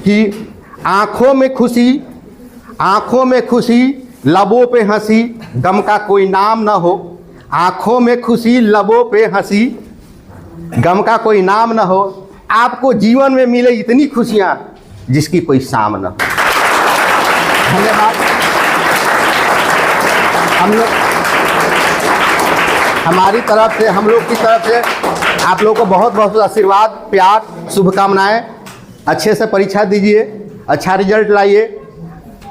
कि आंखों में खुशी, लबों पे हंसी, गम का कोई नाम ना हो। आंखों में खुशी, लबों पे हंसी, गम का कोई नाम ना हो। आपको जीवन में मिले इतनी खुशियां जिसकी कोई शाम ना हो। धन्यवाद। हमारी तरफ से, हम लोग की तरफ से आप लोग को बहुत बहुत आशीर्वाद, प्यार, शुभकामनाएं। अच्छे से परीक्षा दीजिए, अच्छा रिजल्ट लाइए,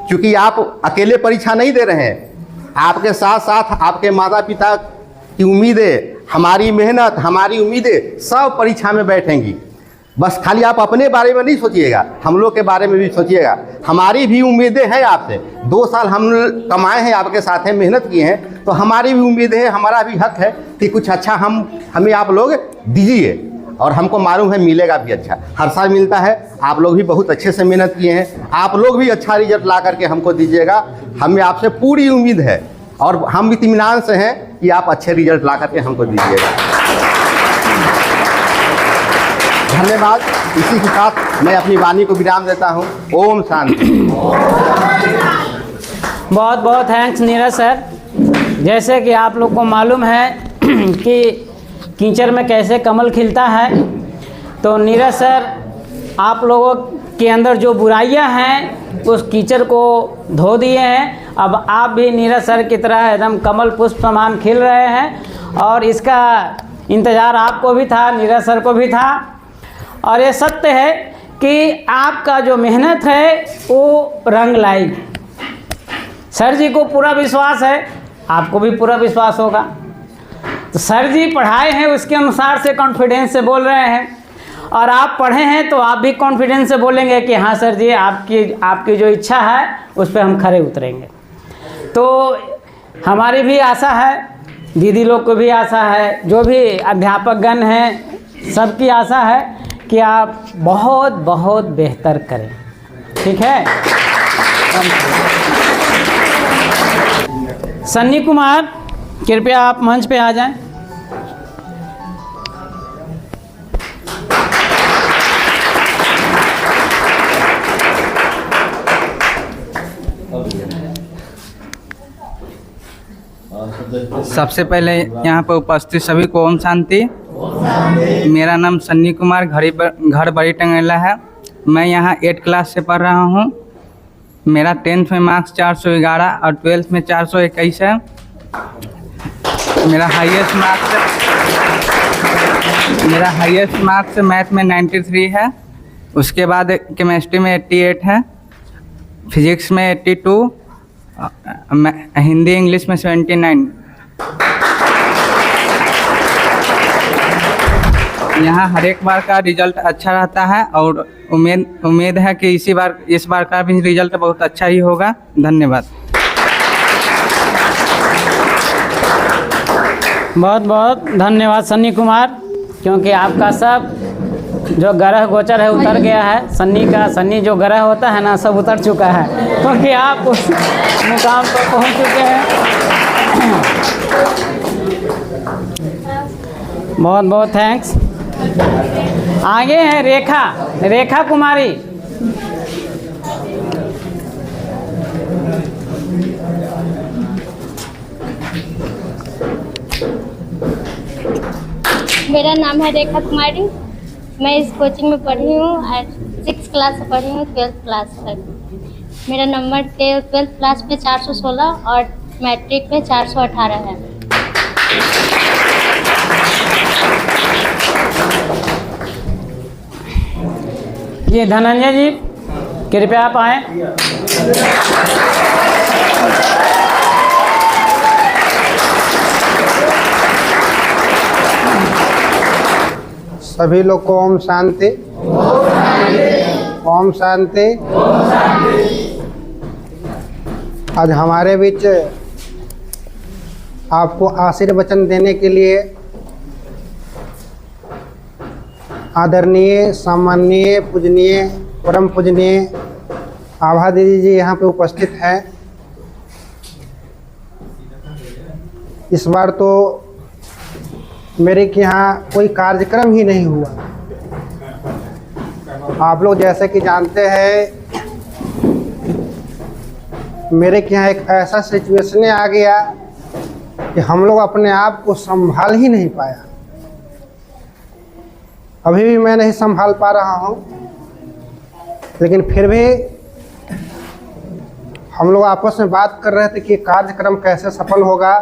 क्योंकि आप अकेले परीक्षा नहीं दे रहे हैं, आपके साथ साथ आपके माता पिता की उम्मीदें, हमारी मेहनत, हमारी उम्मीदें सब परीक्षा में बैठेंगी। बस खाली आप अपने बारे में नहीं सोचिएगा, हम लोग के बारे में भी सोचिएगा। हमारी भी उम्मीदें हैं आपसे। 2 साल हम कमाए हैं, आपके साथ हैं, मेहनत किए हैं, तो हमारी भी उम्मीदें हैं, हमारा भी हक है कि कुछ अच्छा हमें आप लोग दीजिए। और हमको मालूम है मिलेगा भी अच्छा, हर साल मिलता है। आप लोग भी बहुत अच्छे से मेहनत किए हैं, आप लोग भी अच्छा रिजल्ट ला करके हमको दीजिएगा। हमें आपसे पूरी उम्मीद है और हम इत्मीनान से हैं कि आप अच्छे रिजल्ट ला करके हमको दीजिएगा। धन्यवाद। इसी के साथ मैं अपनी वाणी को विराम देता हूँ। ओम शांति। बहुत बहुत थैंक्स नीरज सर। जैसे कि आप लोग को मालूम है कि कीचड़ में कैसे कमल खिलता है, तो नीरज सर आप लोगों के अंदर जो बुराइयां हैं उस कीचड़ को धो दिए हैं। अब आप भी नीरज सर की तरह एकदम कमल पुष्प समान खिल रहे हैं, और इसका इंतज़ार आपको भी था, नीरज सर को भी था। और ये सत्य है कि आपका जो मेहनत है वो रंग लाएगी। सर जी को पूरा विश्वास है, आपको भी पूरा विश्वास होगा। तो सर जी पढ़ाए हैं उसके अनुसार से कॉन्फिडेंस से बोल रहे हैं, और आप पढ़े हैं तो आप भी कॉन्फिडेंस से बोलेंगे कि हाँ सर जी, आपकी जो इच्छा है उस पर हम खरे उतरेंगे। तो हमारी भी आशा है, दीदी लोग को भी आशा है, जो भी अध्यापकगण हैं सबकी आशा है कि आप बहुत बहुत बेहतर करें। ठीक है। सन्नी कुमार, कृपया आप मंच पे आ जाएं। सबसे पहले यहाँ पर उपस्थित सभी को ओम शांति। मेरा नाम सन्नी कुमार, घर बड़ी टंगेला है। मैं यहाँ 8 क्लास से पढ़ रहा हूँ। मेरा 10th में मार्क्स 411 और 12th में 421 है। मेरा हाईएस्ट मार्क्स मैथ में 93 है। उसके बाद केमिस्ट्री में 88 है, फिजिक्स में 82, हिंदी इंग्लिश में 79। यहाँ हर एक बार का रिजल्ट अच्छा रहता है और उम्मीद है कि इस बार का भी रिजल्ट बहुत अच्छा ही होगा। धन्यवाद। बहुत बहुत धन्यवाद सन्नी कुमार, क्योंकि आपका सब जो ग्रह गोचर है उतर गया है। सन्नी जो ग्रह होता है ना, सब उतर चुका है, क्योंकि आप उस मुकाम पर पहुंच चुके हैं। बहुत बहुत थैंक्स। आगे है रेखा कुमारी। मेरा नाम है रेखा कुमारी। मैं इस कोचिंग में पढ़ी हूँ, 6th क्लास से पढ़ी हूँ 12th क्लास तक। मेरा नंबर 12th क्लास पे 416 और मैट्रिक पे 418 है। ये धनंजय जी, कृपया आप आएँ। सभी लोग को ओम शांति। ओम शांति। आज हमारे बीच आपको आशीर्वचन देने के लिए आदरणीय, सम्माननीय, पूजनीय, परम पूजनीय आभा दीदी जी यहाँ पे उपस्थित हैं। इस बार तो मेरे के यहाँ कोई कार्यक्रम ही नहीं हुआ। आप लोग जैसे कि जानते हैं, मेरे के यहाँ एक ऐसा सिचुएशन आ गया कि हम लोग अपने आप को संभाल ही नहीं पाया। अभी भी मैं नहीं संभाल पा रहा हूँ, लेकिन फिर भी हम लोग आपस में बात कर रहे थे कि कार्यक्रम कैसे सफल होगा।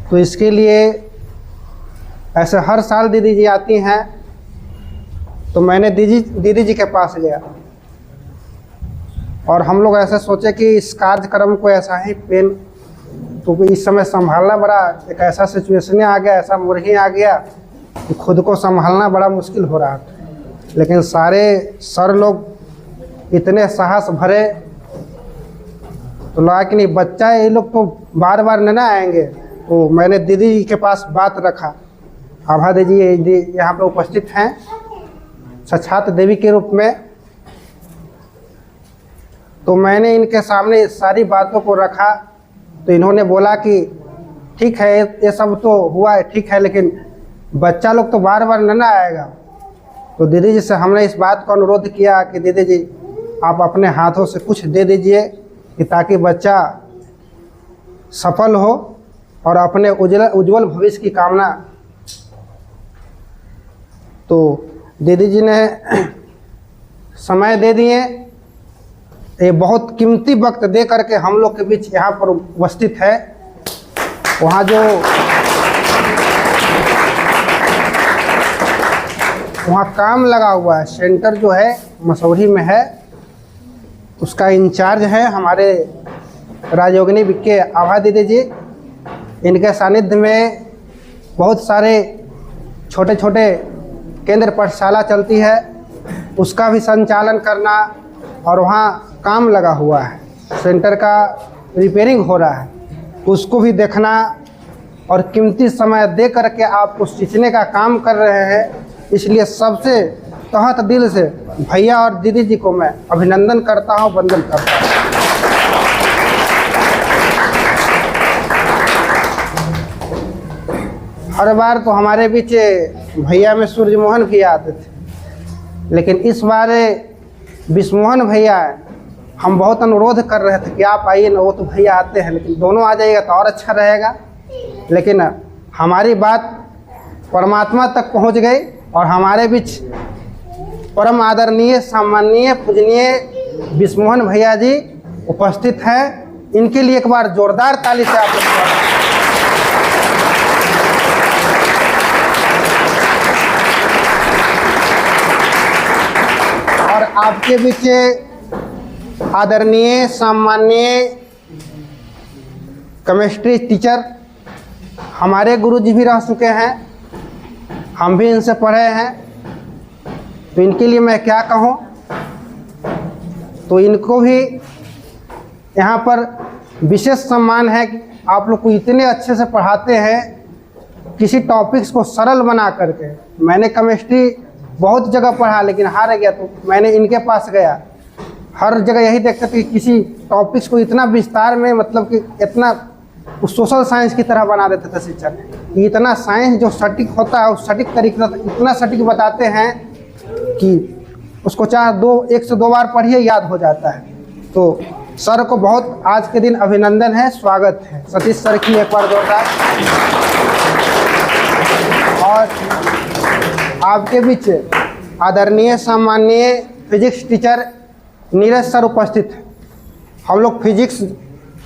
तो इसके लिए ऐसे हर साल दीदी जी आती हैं, तो मैंने दीदी जी के पास गया और हम लोग ऐसे सोचे कि इस कार्यक्रम को ऐसा ही तो इस समय संभालना बड़ा एक ऐसा सिचुएशन आ गया, ऐसा मुरही आ गया कि खुद को संभालना बड़ा मुश्किल हो रहा था। लेकिन सारे सर लोग इतने साहस भरे, तो लगा कि नहीं बच्चा है, ये लोग तो बार बार न आएंगे। तो मैंने दीदी जी के पास बात रखा। आभा दीदी यहाँ पे उपस्थित हैं साक्षात देवी के रूप में। तो मैंने इनके सामने सारी बातों को रखा, तो इन्होंने बोला कि ठीक है, ये सब तो हुआ है, ठीक है, लेकिन बच्चा लोग तो बार बार न आएगा। तो दीदी जी से हमने इस बात को अनुरोध किया कि दीदी जी आप अपने हाथों से कुछ दे दीजिए कि ताकि बच्चा सफल हो और अपने उज्जवल भविष्य की कामना। तो दीदी जी ने समय दे दिए, ये बहुत कीमती वक्त दे करके हम लोग के बीच यहाँ पर उपस्थित है। वहाँ काम लगा हुआ है, सेंटर जो है मसौरी में है, उसका इंचार्ज है हमारे राजयोगिनी के आभा दीदी जी। इनके सानिध्य में बहुत सारे छोटे छोटे केंद्र पाठशाला चलती है, उसका भी संचालन करना, और वहाँ काम लगा हुआ है, सेंटर का रिपेयरिंग हो रहा है, उसको भी देखना और कीमती समय दे करके आपको सींचने का काम कर रहे हैं। इसलिए सबसे तहत दिल से भैया और दीदी जी को मैं अभिनंदन करता हूँ, वंदन करता हूँ। हर बार तो हमारे बीच भैया में सूर्यमोहन भी आते थे, लेकिन इस बार विश्वमोहन भैया, हम बहुत अनुरोध कर रहे थे कि आप आइए ना, वो तो भैया आते हैं, लेकिन दोनों आ जाइएगा तो और अच्छा रहेगा। लेकिन हमारी बात परमात्मा तक पहुंच गई और हमारे बीच परम आदरणीय, सम्माननीय, पूजनीय विश्वमोहन भैया जी उपस्थित हैं। इनके लिए एक बार जोरदार ताली से आप लोग। और आपके बीच आदरणीय, सम्माननीय केमिस्ट्री टीचर हमारे गुरुजी भी रह चुके हैं, हम भी इनसे पढ़े हैं, तो इनके लिए मैं क्या कहूँ। तो इनको भी यहाँ पर विशेष सम्मान है कि आप लोग को इतने अच्छे से पढ़ाते हैं, किसी टॉपिक्स को सरल बना करके। मैंने केमिस्ट्री बहुत जगह पढ़ा लेकिन हार गया, तो मैंने इनके पास गया। हर जगह यही देखते थे कि किसी टॉपिक्स को इतना विस्तार में, मतलब कि इतना सोशल साइंस की तरह बना देते थे शिक्षक। इतना साइंस जो सटीक होता है, उस सटीक तरीके से इतना सटीक बताते हैं कि उसको चाहे 1 से 2 बार पढ़िए याद हो जाता है। तो सर को बहुत आज के दिन अभिनंदन है, स्वागत है। सतीश सर की एक बार जोरदार। और आपके बीच आदरणीय, सम्माननीय फिजिक्स टीचर नीरज सर उपस्थित हैं।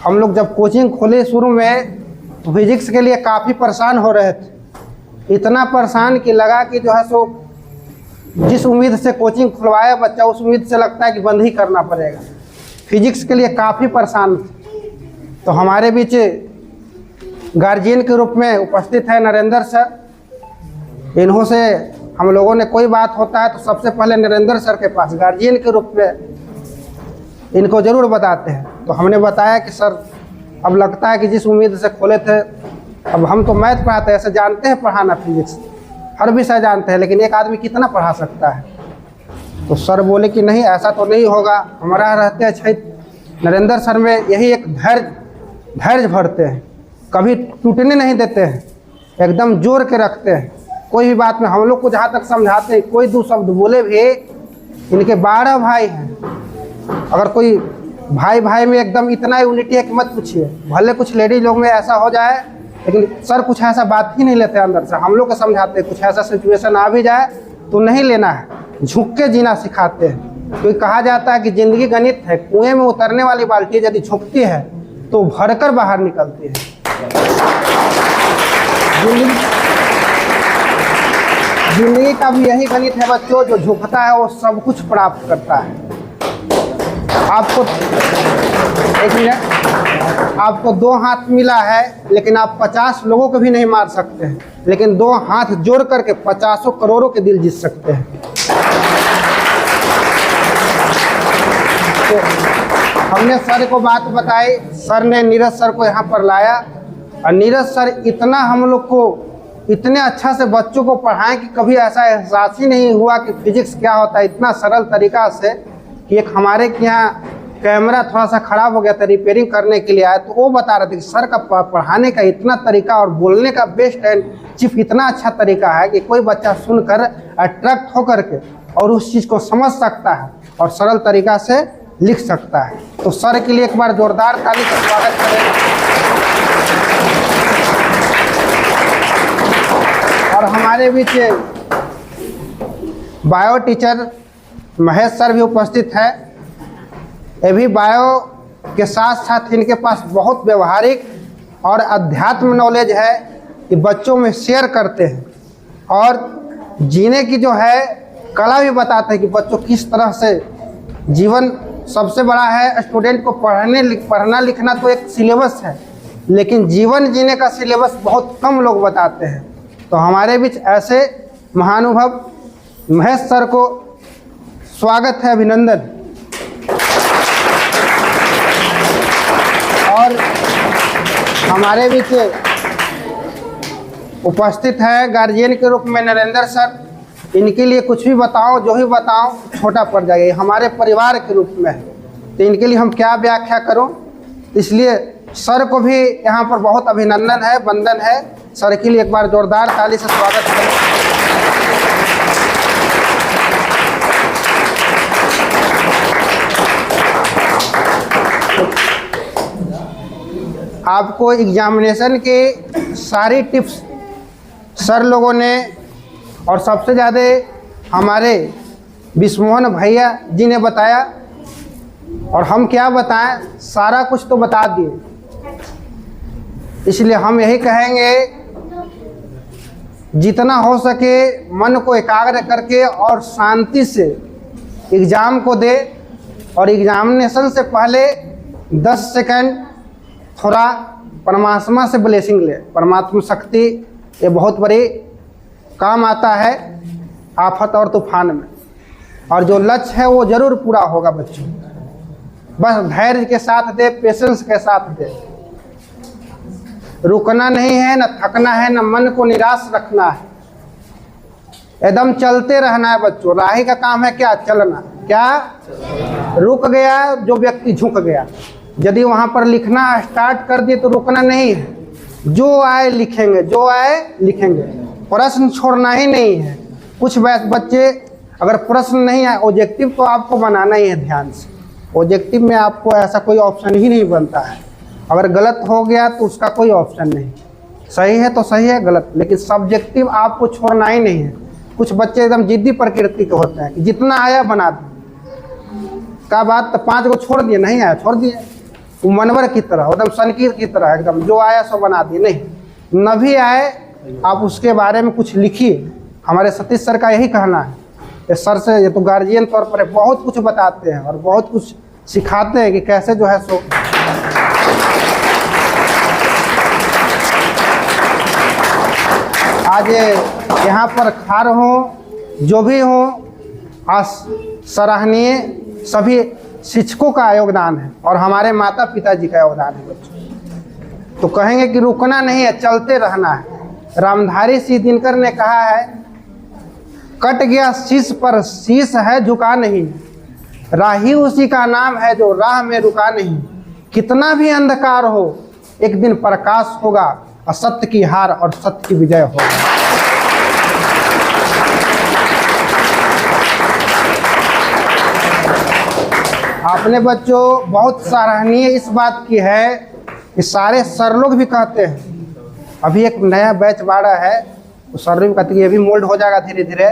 हम लोग जब कोचिंग खोले शुरू में, तो फिजिक्स के लिए काफ़ी परेशान हो रहे थे। इतना परेशान कि लगा कि जो है सो जिस उम्मीद से कोचिंग खुलवाया बच्चा, उस उम्मीद से लगता है कि बंद ही करना पड़ेगा। फिजिक्स के लिए काफ़ी परेशान थे। तो हमारे बीच गार्जियन के रूप में उपस्थित है नरेंद्र सर। इन्हों से हम लोगों ने कोई बात होता है तो सबसे पहले नरेंद्र सर के पास गार्जियन के रूप में इनको ज़रूर बताते हैं। तो हमने बताया कि सर अब लगता है कि जिस उम्मीद से खोले थे, अब हम तो मैथ पढ़ाते हैं, ऐसे जानते हैं पढ़ाना फिजिक्स, हर विषय जानते हैं, लेकिन एक आदमी कितना पढ़ा सकता है? तो सर बोले कि नहीं, ऐसा तो नहीं होगा। हमारा रहते हैं नरेंद्र सर में यही एक धैर्य भरते हैं, कभी टूटने नहीं देते हैं, एकदम जोर के रखते हैं। कोई भी बात में हम लोग को जहाँ तक समझाते हैं, कोई दो शब्द बोले भी, इनके 12 भाई हैं। अगर कोई भाई भाई में एकदम इतना यूनिटी है कि मत पूछिए। भले कुछ लेडीज लोग में ऐसा हो जाए, लेकिन सर कुछ ऐसा बात ही नहीं लेते अंदर से। हम लोग को समझाते हैं, कुछ ऐसा सिचुएशन आ भी जाए तो नहीं लेना है, झुक के जीना सिखाते हैं। क्योंकि कहा जाता है कि ज़िंदगी गणित है, कुएं में उतरने वाली बाल्टी यदि झुकती है तो भरकर बाहर निकलती है। जिंदगी का भी यही गणित है बच्चों, जो झुकता है वो सब कुछ प्राप्त करता है। आपको एक मिनट, आपको 2 हाथ मिला है, लेकिन आप 50 लोगों को भी नहीं मार सकते हैं, लेकिन 2 हाथ जोड़ करके 50 करोड़ों के दिल जीत सकते हैं। तो हमने सर को बात बताई, सर ने नीरज सर को यहाँ पर लाया, और नीरज सर इतना हम लोग को इतने अच्छा से बच्चों को पढ़ाएं कि कभी ऐसा एहसास ही नहीं हुआ कि फिजिक्स क्या होता है। इतना सरल तरीका से कि एक हमारे के यहाँ कैमरा थोड़ा सा ख़राब हो गया था, रिपेयरिंग करने के लिए आया, तो वो बता रहे थे कि सर का पढ़ाने का इतना तरीका और बोलने का बेस्ट एंड चीफ इतना अच्छा तरीका है कि कोई बच्चा सुनकर अट्रैक्ट होकर के और उस चीज़ को समझ सकता है और सरल तरीका से लिख सकता है। तो सर के लिए एक बार जोरदार ताली का स्वागत करें। और हमारे बीच बायो टीचर महेश सर भी उपस्थित है। ये भी बायो के साथ साथ इनके पास बहुत व्यवहारिक और अध्यात्म नॉलेज है कि बच्चों में शेयर करते हैं, और जीने की जो है कला भी बताते हैं कि बच्चों किस तरह से जीवन। सबसे बड़ा है स्टूडेंट को पढ़ना लिखना तो एक सिलेबस है, लेकिन जीवन जीने का सिलेबस बहुत कम लोग बताते हैं। तो हमारे बीच ऐसे महानुभव महेश सर को स्वागत है, अभिनंदन। और हमारे बीच उपस्थित है गार्जियन के रूप में नरेंद्र सर। इनके लिए कुछ भी बताओ, जो भी बताओ छोटा पड़ जाएगा, हमारे परिवार के रूप में है, तो इनके लिए हम क्या व्याख्या करूं। इसलिए सर को भी यहाँ पर बहुत अभिनंदन है, वंदन है। सर के लिए एक बार जोरदार ताली से स्वागत करें। आपको एग्जामिनेशन के सारी टिप्स सर लोगों ने, और सबसे ज़्यादा हमारे विश्वमोहन भैया जी ने बताया, और हम क्या बताएं, सारा कुछ तो बता दिए। इसलिए हम यही कहेंगे, जितना हो सके मन को एकाग्र करके और शांति से एग्ज़ाम को दे, और एग्जामिनेशन से पहले 10 सेकंड थोड़ा परमात्मा से ब्लेसिंग ले। परमात्मा शक्ति ये बहुत बड़ी काम आता है आफत और तूफान में, और जो लक्ष्य है वो ज़रूर पूरा होगा बच्चों। बस धैर्य के साथ दे, पेशेंस के साथ दे, रुकना नहीं है, न थकना है, न मन को निराश रखना है, एकदम चलते रहना है बच्चों। राही का काम है क्या? चलना। क्या रुक गया जो व्यक्ति झुक गया। यदि वहाँ पर लिखना स्टार्ट कर दिए तो रुकना नहीं है, जो आए लिखेंगे, जो आए लिखेंगे, प्रश्न छोड़ना ही नहीं है। कुछ बच्चे अगर प्रश्न नहीं आए, ऑब्जेक्टिव तो आपको बनाना ही है ध्यान से। ऑब्जेक्टिव में आपको ऐसा कोई ऑप्शन ही नहीं बनता है, अगर गलत हो गया तो उसका कोई ऑप्शन नहीं, सही है तो सही है, गलत, लेकिन सब्जेक्टिव आपको छोड़ना ही नहीं है। कुछ बच्चे एकदम जिद्दी प्रकृति के होते हैं कि जितना आया बना दो, का बात तो 5 को छोड़ दिए, नहीं आया छोड़ दिए। वो मनवर की तरह, एकदम संकीर की तरह, एकदम जो आया सो बना दिए। नहीं, न भी आए आप उसके बारे में कुछ लिखिए। हमारे सतीश सर का यही कहना है। ये सर से ये तो गार्जियन तौर पर बहुत कुछ बताते हैं और बहुत कुछ सिखाते हैं कि कैसे जो है सो आज यहाँ पर खार हो, जो भी हो, आज सराहनीय सभी शिक्षकों का योगदान है और हमारे माता पिता जी का योगदान है बच्चों। तो कहेंगे कि रुकना नहीं है, चलते रहना है। रामधारी सिंह दिनकर ने कहा है कट गया शीश पर शीश है झुका नहीं, राही उसी का नाम है जो राह में रुका नहीं। कितना भी अंधकार हो एक दिन प्रकाश होगा, असत्य की हार और सत्य की विजय होगा। आपने बच्चों बहुत सराहनीय इस बात की है कि सारे सर लोग भी कहते हैं, अभी एक नया बैच बाड़ा है तो सर लोग कहते हैं ये भी मोल्ड हो जाएगा धीरे धीरे,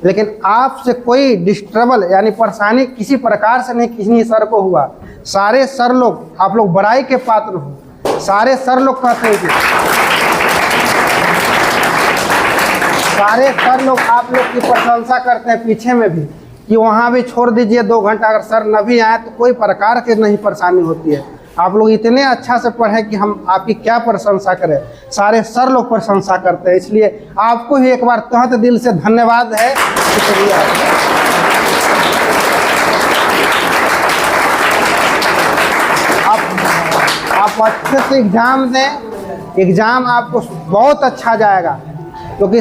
लेकिन आपसे कोई डिस्टर्बल यानी परेशानी किसी प्रकार से नहीं किसी सर को हुआ। सारे सर लोग आप लोग बड़ाई के पात्र हो। सारे सर लोग कहते हैं कि सारे सर लोग आप लोग की प्रशंसा करते हैं पीछे में भी कि वहाँ भी छोड़ दीजिए 2 घंटा, अगर सर न भी आए तो कोई प्रकार की नहीं परेशानी होती है। आप लोग इतने अच्छा से पढ़ें कि हम आपकी क्या प्रशंसा करें। सारे सर लोग प्रशंसा करते हैं, इसलिए आपको ही एक बार तहे दिल से धन्यवाद है। शुक्रिया। आप अच्छे से एग्ज़ाम दें, एग्ज़ाम आपको बहुत अच्छा जाएगा क्योंकि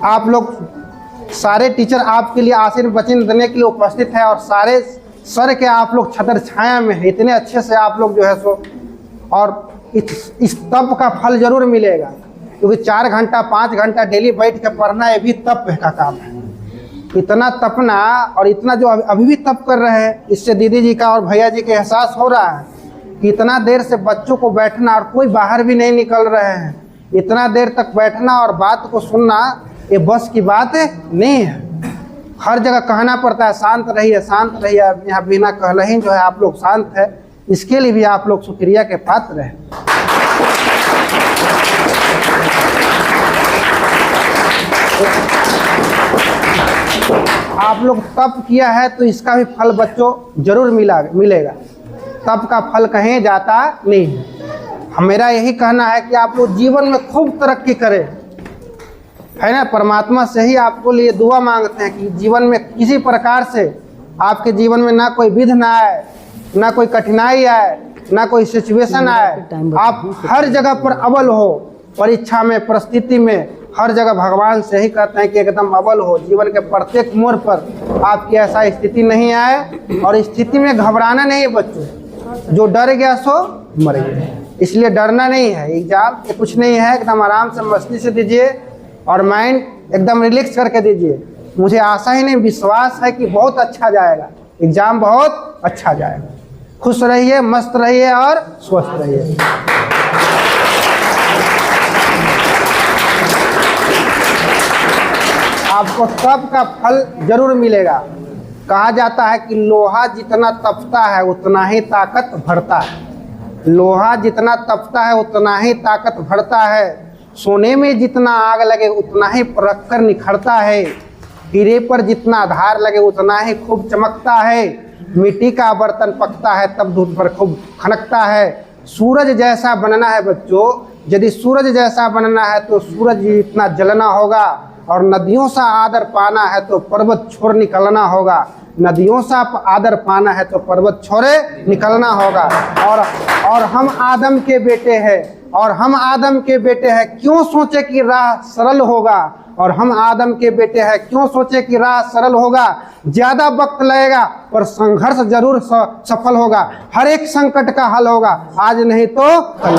आप लोग सारे टीचर आपके लिए आशीर्वचन देने के लिए उपस्थित है और सारे सर के आप लोग छत्र छाया में है। इतने अच्छे से आप लोग जो है सो, और इस तप का फल जरूर मिलेगा क्योंकि 4 घंटा 5 घंटा डेली बैठ के पढ़ना ये भी तप का काम है। इतना तपना और इतना जो अभी भी तप कर रहे हैं, इससे दीदी जी का और भैया जी का एहसास हो रहा है कि इतना देर से बच्चों को बैठना और कोई बाहर भी नहीं निकल रहे हैं, इतना देर तक बैठना और बात को सुनना ये बस की बात नहीं है। हर जगह कहना पड़ता है शांत रहिए शांत रहिए, यहाँ बिना कहले ही जो है आप लोग शांत है, इसके लिए भी आप लोग शुक्रिया के पात्र हैं। आप लोग तप किया है तो इसका भी फल बच्चों जरूर मिलेगा। तप का फल कहीं जाता नहीं है। मेरा यही कहना है कि आप लोग जीवन में खूब तरक्की करें, है ना। परमात्मा से ही आपको लिए दुआ मांगते हैं कि जीवन में किसी प्रकार से आपके जीवन में ना कोई विघ्न आए, ना कोई कठिनाई आए, ना कोई सिचुएशन आए। आप हर जगह पर अव्वल हो, परीक्षा में परिस्थिति में हर जगह भगवान से ही कहते हैं कि एकदम अव्वल हो। जीवन के प्रत्येक मोड़ पर आपकी ऐसा स्थिति नहीं आए और स्थिति में घबराना नहीं है बच्चों। जो डर गया सो मर गया, इसलिए डरना नहीं है। एग्जाम के कुछ नहीं है, एकदम आराम से मस्ती से दीजिए और माइंड एकदम रिलैक्स करके दीजिए। मुझे आशा ही नहीं विश्वास है कि बहुत अच्छा जाएगा, एग्जाम बहुत अच्छा जाएगा। खुश रहिए, मस्त रहिए और स्वस्थ रहिए। आपको तप का फल जरूर मिलेगा। कहा जाता है कि लोहा जितना तपता है उतना ही ताकत बढ़ता है। लोहा जितना तपता है उतना ही ताकत बढ़ता है। सोने में जितना आग लगे उतना ही परख कर निखरता है। हीरे पर जितना धार लगे उतना ही खूब चमकता है। मिट्टी का बर्तन पकता है तब धूप पर खूब खनकता है। सूरज जैसा बनना है बच्चों, यदि सूरज जैसा बनना है तो सूरज जितना जलना होगा, और नदियों सा आदर पाना है तो पर्वत छोड़ निकलना होगा। नदियों सा आदर पाना है तो पर्वत छोड़े निकलना होगा। और हम आदम के बेटे हैं, क्यों सोचे कि राह सरल होगा। और हम आदम के बेटे हैं, क्यों सोचे कि राह सरल होगा। ज़्यादा वक्त लगेगा पर संघर्ष जरूर सफल होगा। हर एक संकट का हल होगा, आज नहीं तो कल।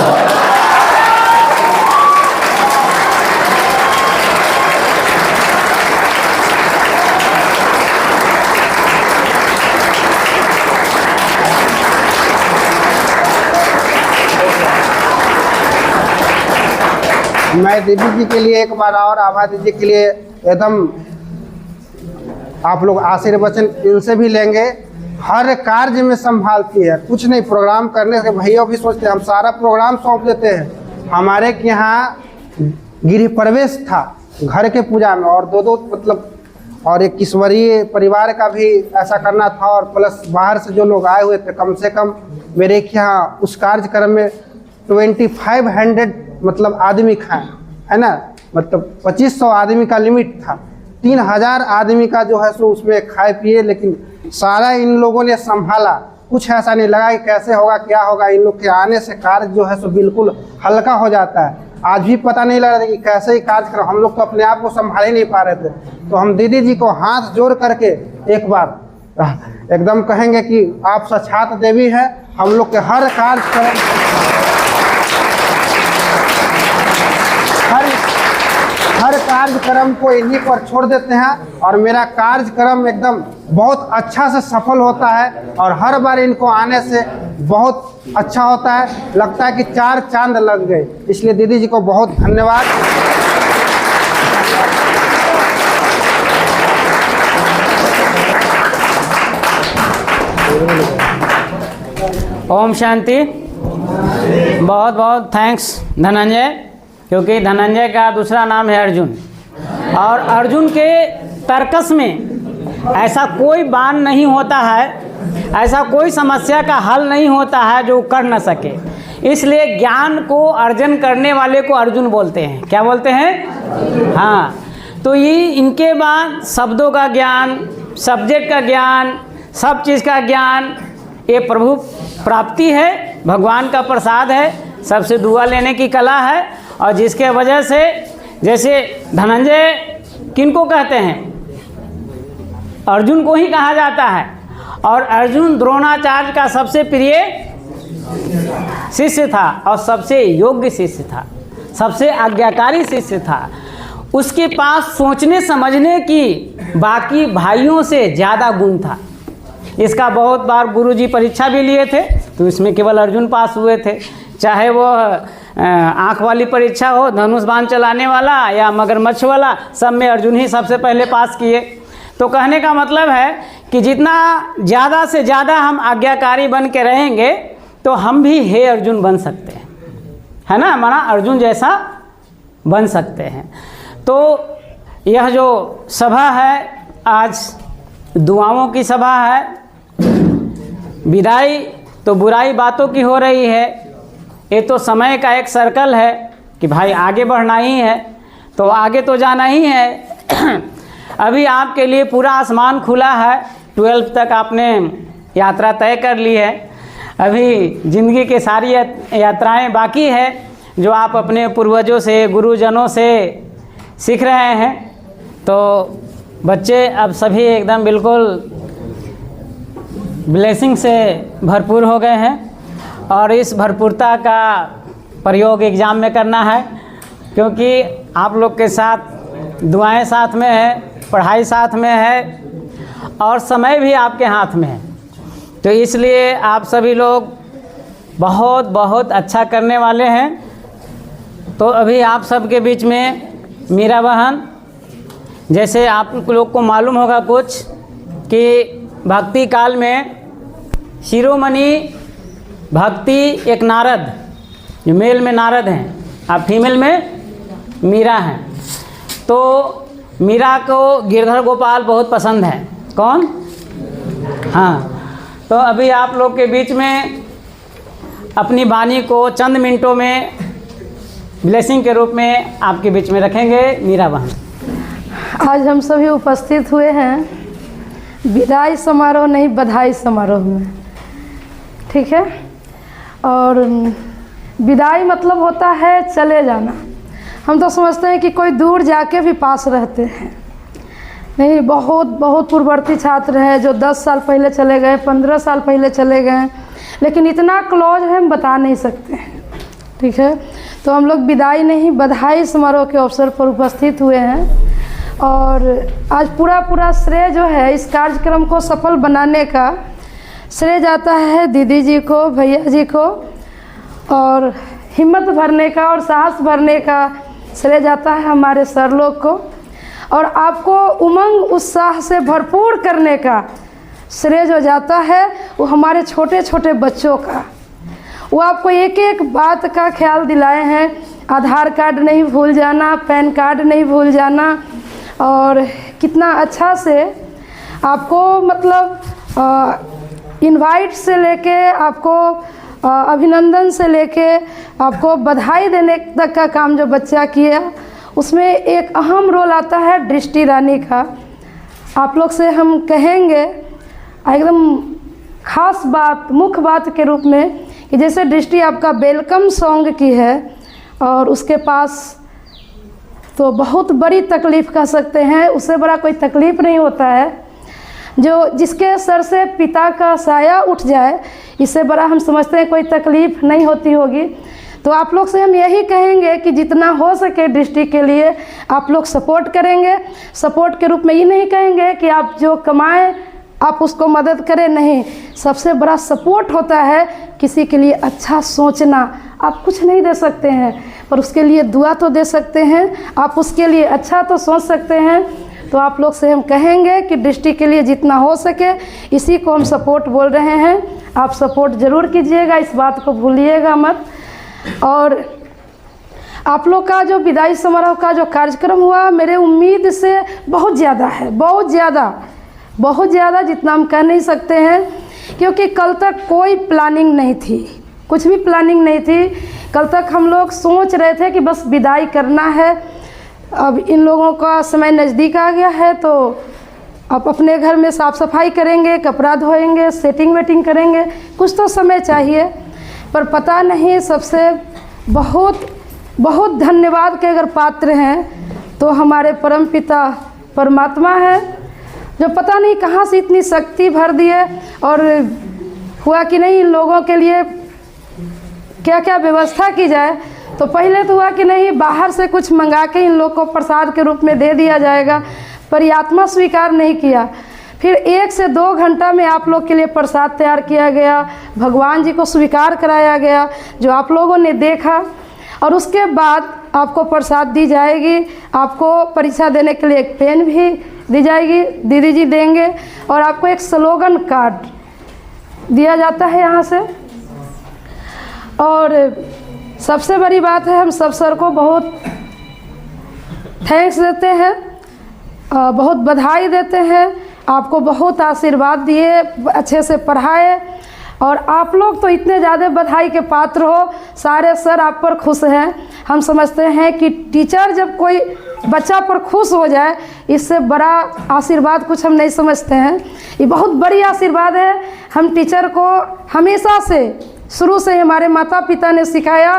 मैं दीदी जी के लिए एक बार और आभा दीदी के लिए एकदम आप लोग आशीर्वचन इनसे भी लेंगे। हर कार्य में संभालती है, कुछ नहीं प्रोग्राम करने से भैया भी सोचते हैं, हम सारा प्रोग्राम सौंप देते हैं। हमारे के यहाँ गृह प्रवेश था घर के पूजा में, और दो मतलब और एक किश्वरीय परिवार का भी ऐसा करना था, और प्लस बाहर से जो लोग आए हुए थे कम से कम मेरे के यहाँ उस कार्यक्रम में 2500 मतलब आदमी खाए, है ना। मतलब 2500 आदमी का लिमिट था, 3000 आदमी का जो है सो उसमें खाए पिए, लेकिन सारा इन लोगों ने संभाला। कुछ ऐसा नहीं लगा कि कैसे होगा क्या होगा। इन लोग के आने से कार्य जो है सो बिल्कुल हल्का हो जाता है। आज भी पता नहीं लग रहा था कि कैसे ही कार्यक्रम, हम लोग तो अपने आप को संभाल ही नहीं पा रहे थे। तो हम दीदी जी को हाथ जोड़ करके एक बार एकदम कहेंगे कि आप साक्षात देवी है। हम लोग के हर कार्यक्रम को इन्हीं पर छोड़ देते हैं और मेरा कार्यक्रम एकदम बहुत अच्छा से सफल होता है और हर बार इनको आने से बहुत अच्छा होता है, लगता है कि 4 चांद लग गए। इसलिए दीदी जी को बहुत धन्यवाद। ओम शांति। बहुत बहुत थैंक्स धनंजय, क्योंकि धनंजय का दूसरा नाम है अर्जुन, और अर्जुन के तर्कस में ऐसा कोई बाण नहीं होता है, ऐसा कोई समस्या का हल नहीं होता है जो कर न सके। इसलिए ज्ञान को अर्जन करने वाले को अर्जुन बोलते हैं। क्या बोलते हैं? हाँ। तो ये इनके बाद शब्दों का ज्ञान, सब्जेक्ट का ज्ञान, सब चीज़ का ज्ञान, ये प्रभु प्राप्ति है, भगवान का प्रसाद है, सबसे दुआ लेने की कला है। और जिसके वजह से, जैसे धनंजय किनको कहते हैं? अर्जुन को ही कहा जाता है। और अर्जुन द्रोणाचार्य का सबसे प्रिय शिष्य था और सबसे योग्य शिष्य था, सबसे आज्ञाकारी शिष्य था। उसके पास सोचने समझने की बाकी भाइयों से ज़्यादा गुण था। इसका बहुत बार गुरुजी परीक्षा भी लिए थे, तो इसमें केवल अर्जुन पास हुए थे। चाहे वो आँख वाली परीक्षा हो, धनुष बाण चलाने वाला या मगरमच्छ वाला, सब में अर्जुन ही सबसे पहले पास किए। तो कहने का मतलब है कि जितना ज़्यादा से ज़्यादा हम आज्ञाकारी बन के रहेंगे तो हम भी हे अर्जुन बन सकते हैं, है ना, हमारा अर्जुन जैसा बन सकते हैं। तो यह जो सभा है आज दुआओं की सभा है। विदाई तो बुराई बातों की हो रही है। ये तो समय का एक सर्कल है कि भाई आगे बढ़ना ही है, तो आगे तो जाना ही है। अभी आपके लिए पूरा आसमान खुला है। 12 तक आपने यात्रा तय कर ली है। अभी ज़िंदगी के सारी यात्राएं बाकी है जो आप अपने पूर्वजों से, गुरुजनों से सीख रहे हैं। तो बच्चे अब सभी एकदम बिल्कुल ब्लेसिंग से भरपूर हो गए हैं और इस भरपूरता का प्रयोग एग्ज़ाम में करना है, क्योंकि आप लोग के साथ दुआएं साथ में है, पढ़ाई साथ में है और समय भी आपके हाथ में है। तो इसलिए आप सभी लोग बहुत बहुत अच्छा करने वाले हैं। तो अभी आप सबके बीच में मीरा बहन, जैसे आप लोग को मालूम होगा कुछ कि भक्ति काल में शिरोमणि भक्ति एक नारद, जो मेल में नारद हैं, आप फीमेल में मीरा हैं। तो मीरा को गिरधर गोपाल बहुत पसंद है। कौन? हाँ। तो अभी आप लोग के बीच में अपनी वाणी को चंद मिनटों में ब्लेसिंग के रूप में आपके बीच में रखेंगे। मीरा बहन। आज हम सभी उपस्थित हुए हैं विदाई समारोह नहीं, बधाई समारोह में, ठीक है। और विदाई मतलब होता है चले जाना। हम तो समझते हैं कि कोई दूर जाके भी पास रहते हैं, नहीं, बहुत बहुत पूर्ववर्ती छात्र हैं जो 10 साल पहले चले गए, 15 साल पहले चले गए, लेकिन इतना क्लोज है हम बता नहीं सकते हैं, ठीक है। तो हम लोग विदाई नहीं, बधाई समारोह के अवसर पर उपस्थित हुए हैं और आज पूरा श्रेय जो है इस कार्यक्रम को सफल बनाने का श्रेय जाता है दीदी जी को, भैया जी को, और हिम्मत भरने का और साहस भरने का श्रेय जाता है हमारे सर लोग को, और आपको उमंग उत्साह से भरपूर करने का श्रेय जो जाता है वो हमारे छोटे छोटे बच्चों का। वो आपको एक एक बात का ख्याल दिलाए हैं। आधार कार्ड नहीं भूल जाना, पैन कार्ड नहीं भूल जाना, और कितना अच्छा से आपको मतलब इनवाइट से लेके आपको अभिनंदन से लेके आपको बधाई देने तक का काम जो बच्चा किया, उसमें एक अहम रोल आता है दृष्टि रानी का। आप लोग से हम कहेंगे एकदम खास बात, मुख्य बात के रूप में कि जैसे दृष्टि आपका वेलकम सॉन्ग की है और उसके पास तो बहुत बड़ी तकलीफ़ कह सकते हैं, उससे बड़ा कोई तकलीफ़ नहीं होता है। जो जिसके सर से पिता का साया उठ जाए, इससे बड़ा हम समझते हैं कोई तकलीफ़ नहीं होती होगी। तो आप लोग से हम यही कहेंगे कि जितना हो सके डिस्ट्रिक्ट के लिए आप लोग सपोर्ट करेंगे। सपोर्ट के रूप में ये नहीं कहेंगे कि आप जो कमाएं आप उसको मदद करें, नहीं। सबसे बड़ा सपोर्ट होता है किसी के लिए अच्छा सोचना। आप कुछ नहीं दे सकते हैं पर उसके लिए दुआ तो दे सकते हैं, आप उसके लिए अच्छा तो सोच सकते हैं। तो आप लोग से हम कहेंगे कि डिस्ट्रिक्ट के लिए जितना हो सके इसी को हम सपोर्ट बोल रहे हैं। आप सपोर्ट ज़रूर कीजिएगा, इस बात को भूलिएगा मत। और आप लोग का जो विदाई समारोह का जो कार्यक्रम हुआ मेरे उम्मीद से बहुत ज़्यादा है, बहुत ज़्यादा, जितना हम कह नहीं सकते हैं। क्योंकि कल तक कोई प्लानिंग नहीं थी, कुछ भी प्लानिंग नहीं थी। कल तक हम लोग सोच रहे थे कि बस विदाई करना है। अब इन लोगों का समय नज़दीक आ गया है तो आप अपने घर में साफ़ सफाई करेंगे, कपड़ा धोएंगे, सेटिंग वेटिंग करेंगे, कुछ तो समय चाहिए। पर पता नहीं, सबसे बहुत धन्यवाद के अगर पात्र हैं तो हमारे परमपिता परमात्मा है, जो पता नहीं कहाँ से इतनी शक्ति भर दिए। और हुआ कि नहीं इन लोगों के लिए क्या क्या व्यवस्था की जाए। तो पहले तो हुआ कि नहीं बाहर से कुछ मंगा के इन लोग को प्रसाद के रूप में दे दिया जाएगा, पर ये आत्मा स्वीकार नहीं किया। फिर 1 से 2 घंटा में आप लोग के लिए प्रसाद तैयार किया गया, भगवान जी को स्वीकार कराया गया जो आप लोगों ने देखा। और उसके बाद आपको प्रसाद दी जाएगी। आपको परीक्षा देने के लिए एक पेन भी दी जाएगी, दीदी जी देंगे। और आपको एक स्लोगन कार्ड दिया जाता है यहाँ से। और सबसे बड़ी बात है, हम सब सर को बहुत थैंक्स देते हैं, बहुत बधाई देते हैं। आपको बहुत आशीर्वाद दिए, अच्छे से पढ़ाए। और आप लोग तो इतने ज़्यादा बधाई के पात्र हो, सारे सर आप पर खुश हैं। हम समझते हैं कि टीचर जब कोई बच्चा पर खुश हो जाए, इससे बड़ा आशीर्वाद कुछ हम नहीं समझते हैं। ये बहुत बड़ी आशीर्वाद है। हम टीचर को हमेशा से, शुरू से हमारे माता पिता ने सिखाया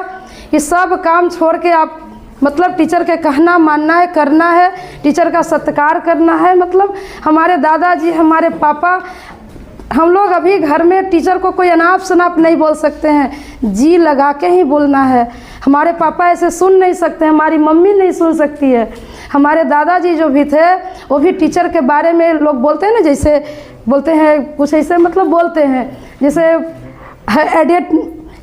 कि सब काम छोड़ के आप मतलब टीचर के कहना मानना है, करना है, टीचर का सत्कार करना है। मतलब हमारे दादाजी, हमारे पापा, हम लोग अभी घर में टीचर को कोई अनाप शनाप नहीं बोल सकते हैं, जी लगा के ही बोलना है। हमारे पापा ऐसे सुन नहीं सकते, हमारी मम्मी नहीं सुन सकती है। हमारे दादाजी जो भी थे वो भी टीचर के बारे में लोग बोलते हैं ना, जैसे बोलते हैं कुछ ऐसे मतलब बोलते हैं जैसे एडिट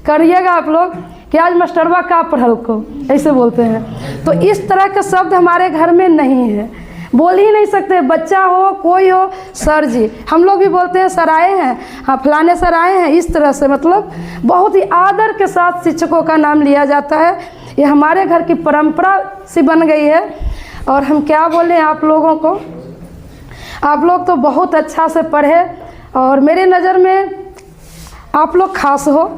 करिएगा आप लोग कि आज मास्टरवा का पढ़ल को, ऐसे बोलते हैं। तो इस तरह के शब्द हमारे घर में नहीं है, बोल ही नहीं सकते। बच्चा हो कोई हो, सर जी, हम लोग भी बोलते हैं सर आए हैं, हाँ फलाने सर आए हैं, इस तरह से मतलब बहुत ही आदर के साथ शिक्षकों का नाम लिया जाता है। ये हमारे घर की परंपरा सी बन गई है। और हम क्या बोलें आप लोगों को, आप लोग तो बहुत अच्छा से पढ़े और मेरे नज़र में आप लोग खास हो।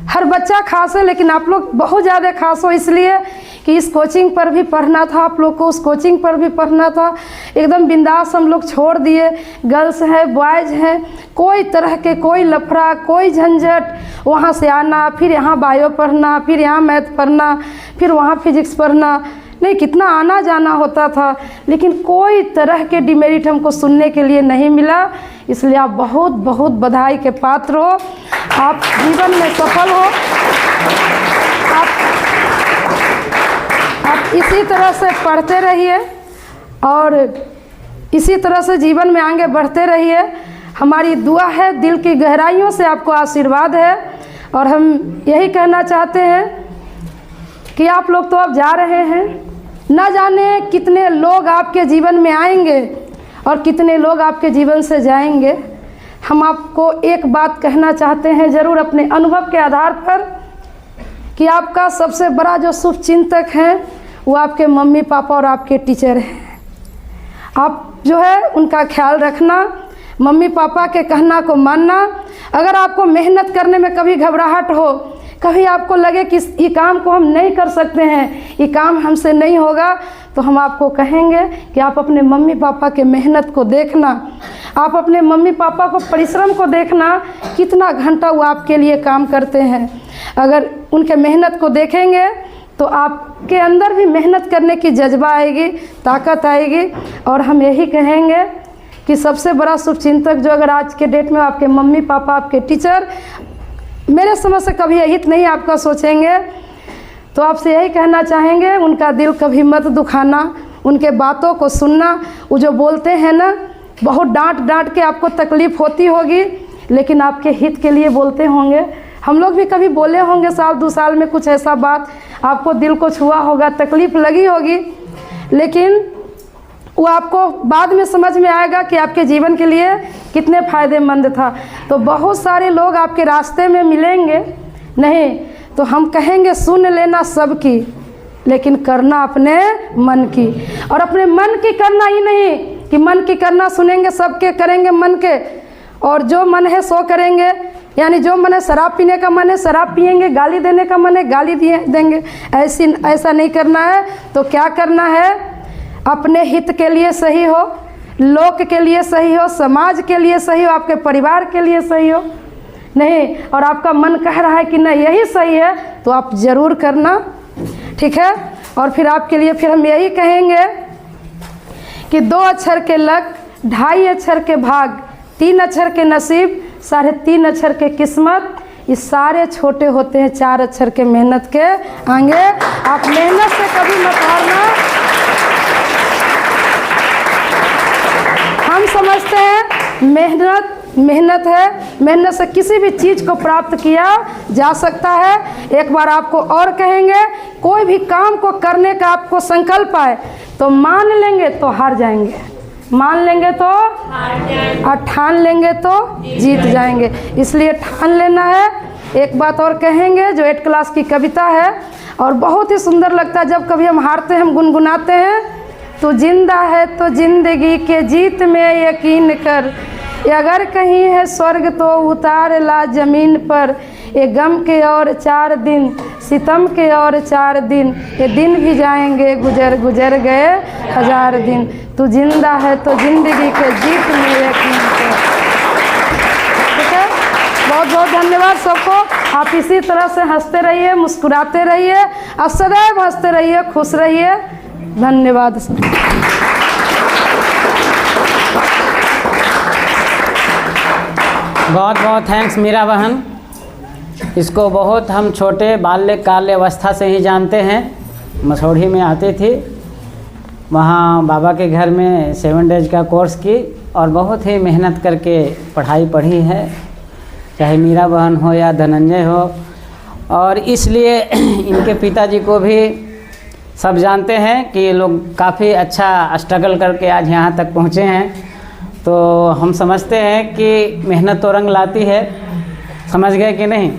हर बच्चा खास है लेकिन आप लोग बहुत ज़्यादा खास हो, इसलिए कि इस कोचिंग पर भी पढ़ना था आप लोग को, उस कोचिंग पर भी पढ़ना था। एकदम बिंदास हम लोग छोड़ दिए। गर्ल्स हैं, बॉयज़ हैं, कोई तरह के कोई लफड़ा, कोई झंझट, वहाँ से आना, फिर यहाँ बायो पढ़ना, फिर यहाँ मैथ पढ़ना, फिर वहाँ फिजिक्स पढ़ना, नहीं कितना आना जाना होता था। लेकिन कोई तरह के डिमेरिट हमको सुनने के लिए नहीं मिला। इसलिए आप बहुत बहुत बधाई के पात्र हो, आप जीवन में सफल हो। आप इसी तरह से पढ़ते रहिए और इसी तरह से जीवन में आगे बढ़ते रहिए। हमारी दुआ है, दिल की गहराइयों से आपको आशीर्वाद है। और हम यही कहना चाहते हैं कि आप लोग तो अब जा रहे हैं, न जाने कितने लोग आपके जीवन में आएंगे और कितने लोग आपके जीवन से जाएंगे। हम आपको एक बात कहना चाहते हैं ज़रूर अपने अनुभव के आधार पर, कि आपका सबसे बड़ा जो शुभ चिंतक हैं वो आपके मम्मी पापा और आपके टीचर हैं। आप जो है उनका ख्याल रखना, मम्मी पापा के कहना को मानना। अगर आपको मेहनत करने में कभी घबराहट हो, कभी आपको लगे कि ये काम को हम नहीं कर सकते हैं, ये काम हमसे नहीं होगा, तो हम आपको कहेंगे कि आप अपने मम्मी पापा के मेहनत को देखना, आप अपने मम्मी पापा को परिश्रम को देखना, कितना घंटा वो आपके लिए काम करते हैं। अगर उनके मेहनत को देखेंगे तो आपके अंदर भी मेहनत करने की जज्बा आएगी, ताकत आएगी। और हम यही कहेंगे कि सबसे बड़ा शुभचिंतक जो अगर आज के डेट में आपके मम्मी पापा, आपके टीचर मेरे समझ से कभी अहित नहीं आपका सोचेंगे, तो आपसे यही कहना चाहेंगे उनका दिल कभी मत दुखाना, उनके बातों को सुनना। वो जो बोलते हैं ना, बहुत डांट के आपको तकलीफ़ होती होगी, लेकिन आपके हित के लिए बोलते होंगे। हम लोग भी कभी बोले होंगे साल 2 साल में कुछ ऐसा बात, आपको दिल को छुआ होगा, तकलीफ़ लगी होगी, लेकिन वो आपको बाद में समझ में आएगा कि आपके जीवन के लिए कितने फ़ायदेमंद था। तो बहुत सारे लोग आपके रास्ते में मिलेंगे, नहीं तो हम कहेंगे सुन लेना सबकी, लेकिन करना अपने मन की। और अपने मन की करना ही नहीं कि मन की करना, सुनेंगे सबके, करेंगे मन के, और जो मन है सो करेंगे। यानी जो मन है शराब पीने का मन है शराब पिएंगे, गाली देने का मन है गाली देंगे। ऐसा नहीं करना है। तो क्या करना है? अपने हित के लिए सही हो, लोक के लिए सही हो, समाज के लिए सही हो, आपके परिवार के लिए सही हो, नहीं और आपका मन कह रहा है कि नहीं यही सही है, तो आप ज़रूर करना, ठीक है। और फिर आपके लिए फिर हम यही कहेंगे कि 2 अक्षर के लक, 2.5 अक्षर के भाग, 3 अक्षर के नसीब, 3.5 अक्षर के किस्मत, ये सारे छोटे होते हैं 4 अक्षर के मेहनत के आगे। आप मेहनत से कभी मत हारना। हम समझते हैं मेहनत है, मेहनत से किसी भी चीज़ को प्राप्त किया जा सकता है। एक बार आपको और कहेंगे, कोई भी काम को करने का आपको संकल्प आए तो मान लेंगे तो हार जाएंगे, मान लेंगे तो और ठान लेंगे तो जीत जाएंगे। इसलिए ठान लेना है। एक बात और कहेंगे जो 8 क्लास की कविता है और बहुत ही सुंदर लगता है। जब कभी हम हारते हैं, हम गुनगुनाते हैं, तू जिंदा है तो जिंदगी के जीत में यकीन कर, अगर कहीं है स्वर्ग तो उतार ला ज़मीन पर, ये गम के और 4 दिन, सितम के और 4 दिन, ये दिन भी जाएंगे गुजर गए 1000 दिन, तू जिंदा है तो जिंदगी के जीत में यकीन कर। ठीक है, बहुत बहुत धन्यवाद सबको। आप इसी तरह से हंसते रहिए, मुस्कुराते रहिए और सदैव हंसते रहिए, खुश रहिए। धन्यवाद। बहुत बहुत थैंक्स मीरा बहन। इसको बहुत हम छोटे बाल्यकाल अवस्था से ही जानते हैं। मसौढ़ी में आती थी, वहाँ बाबा के घर में 7 डेज का कोर्स की और बहुत ही मेहनत करके पढ़ाई पढ़ी है, चाहे मीरा बहन हो या धनंजय हो। और इसलिए इनके पिताजी को भी सब जानते हैं कि ये लोग काफ़ी अच्छा स्ट्रगल करके आज यहाँ तक पहुँचे हैं। तो हम समझते हैं कि मेहनत तो रंग लाती है। समझ गए कि नहीं?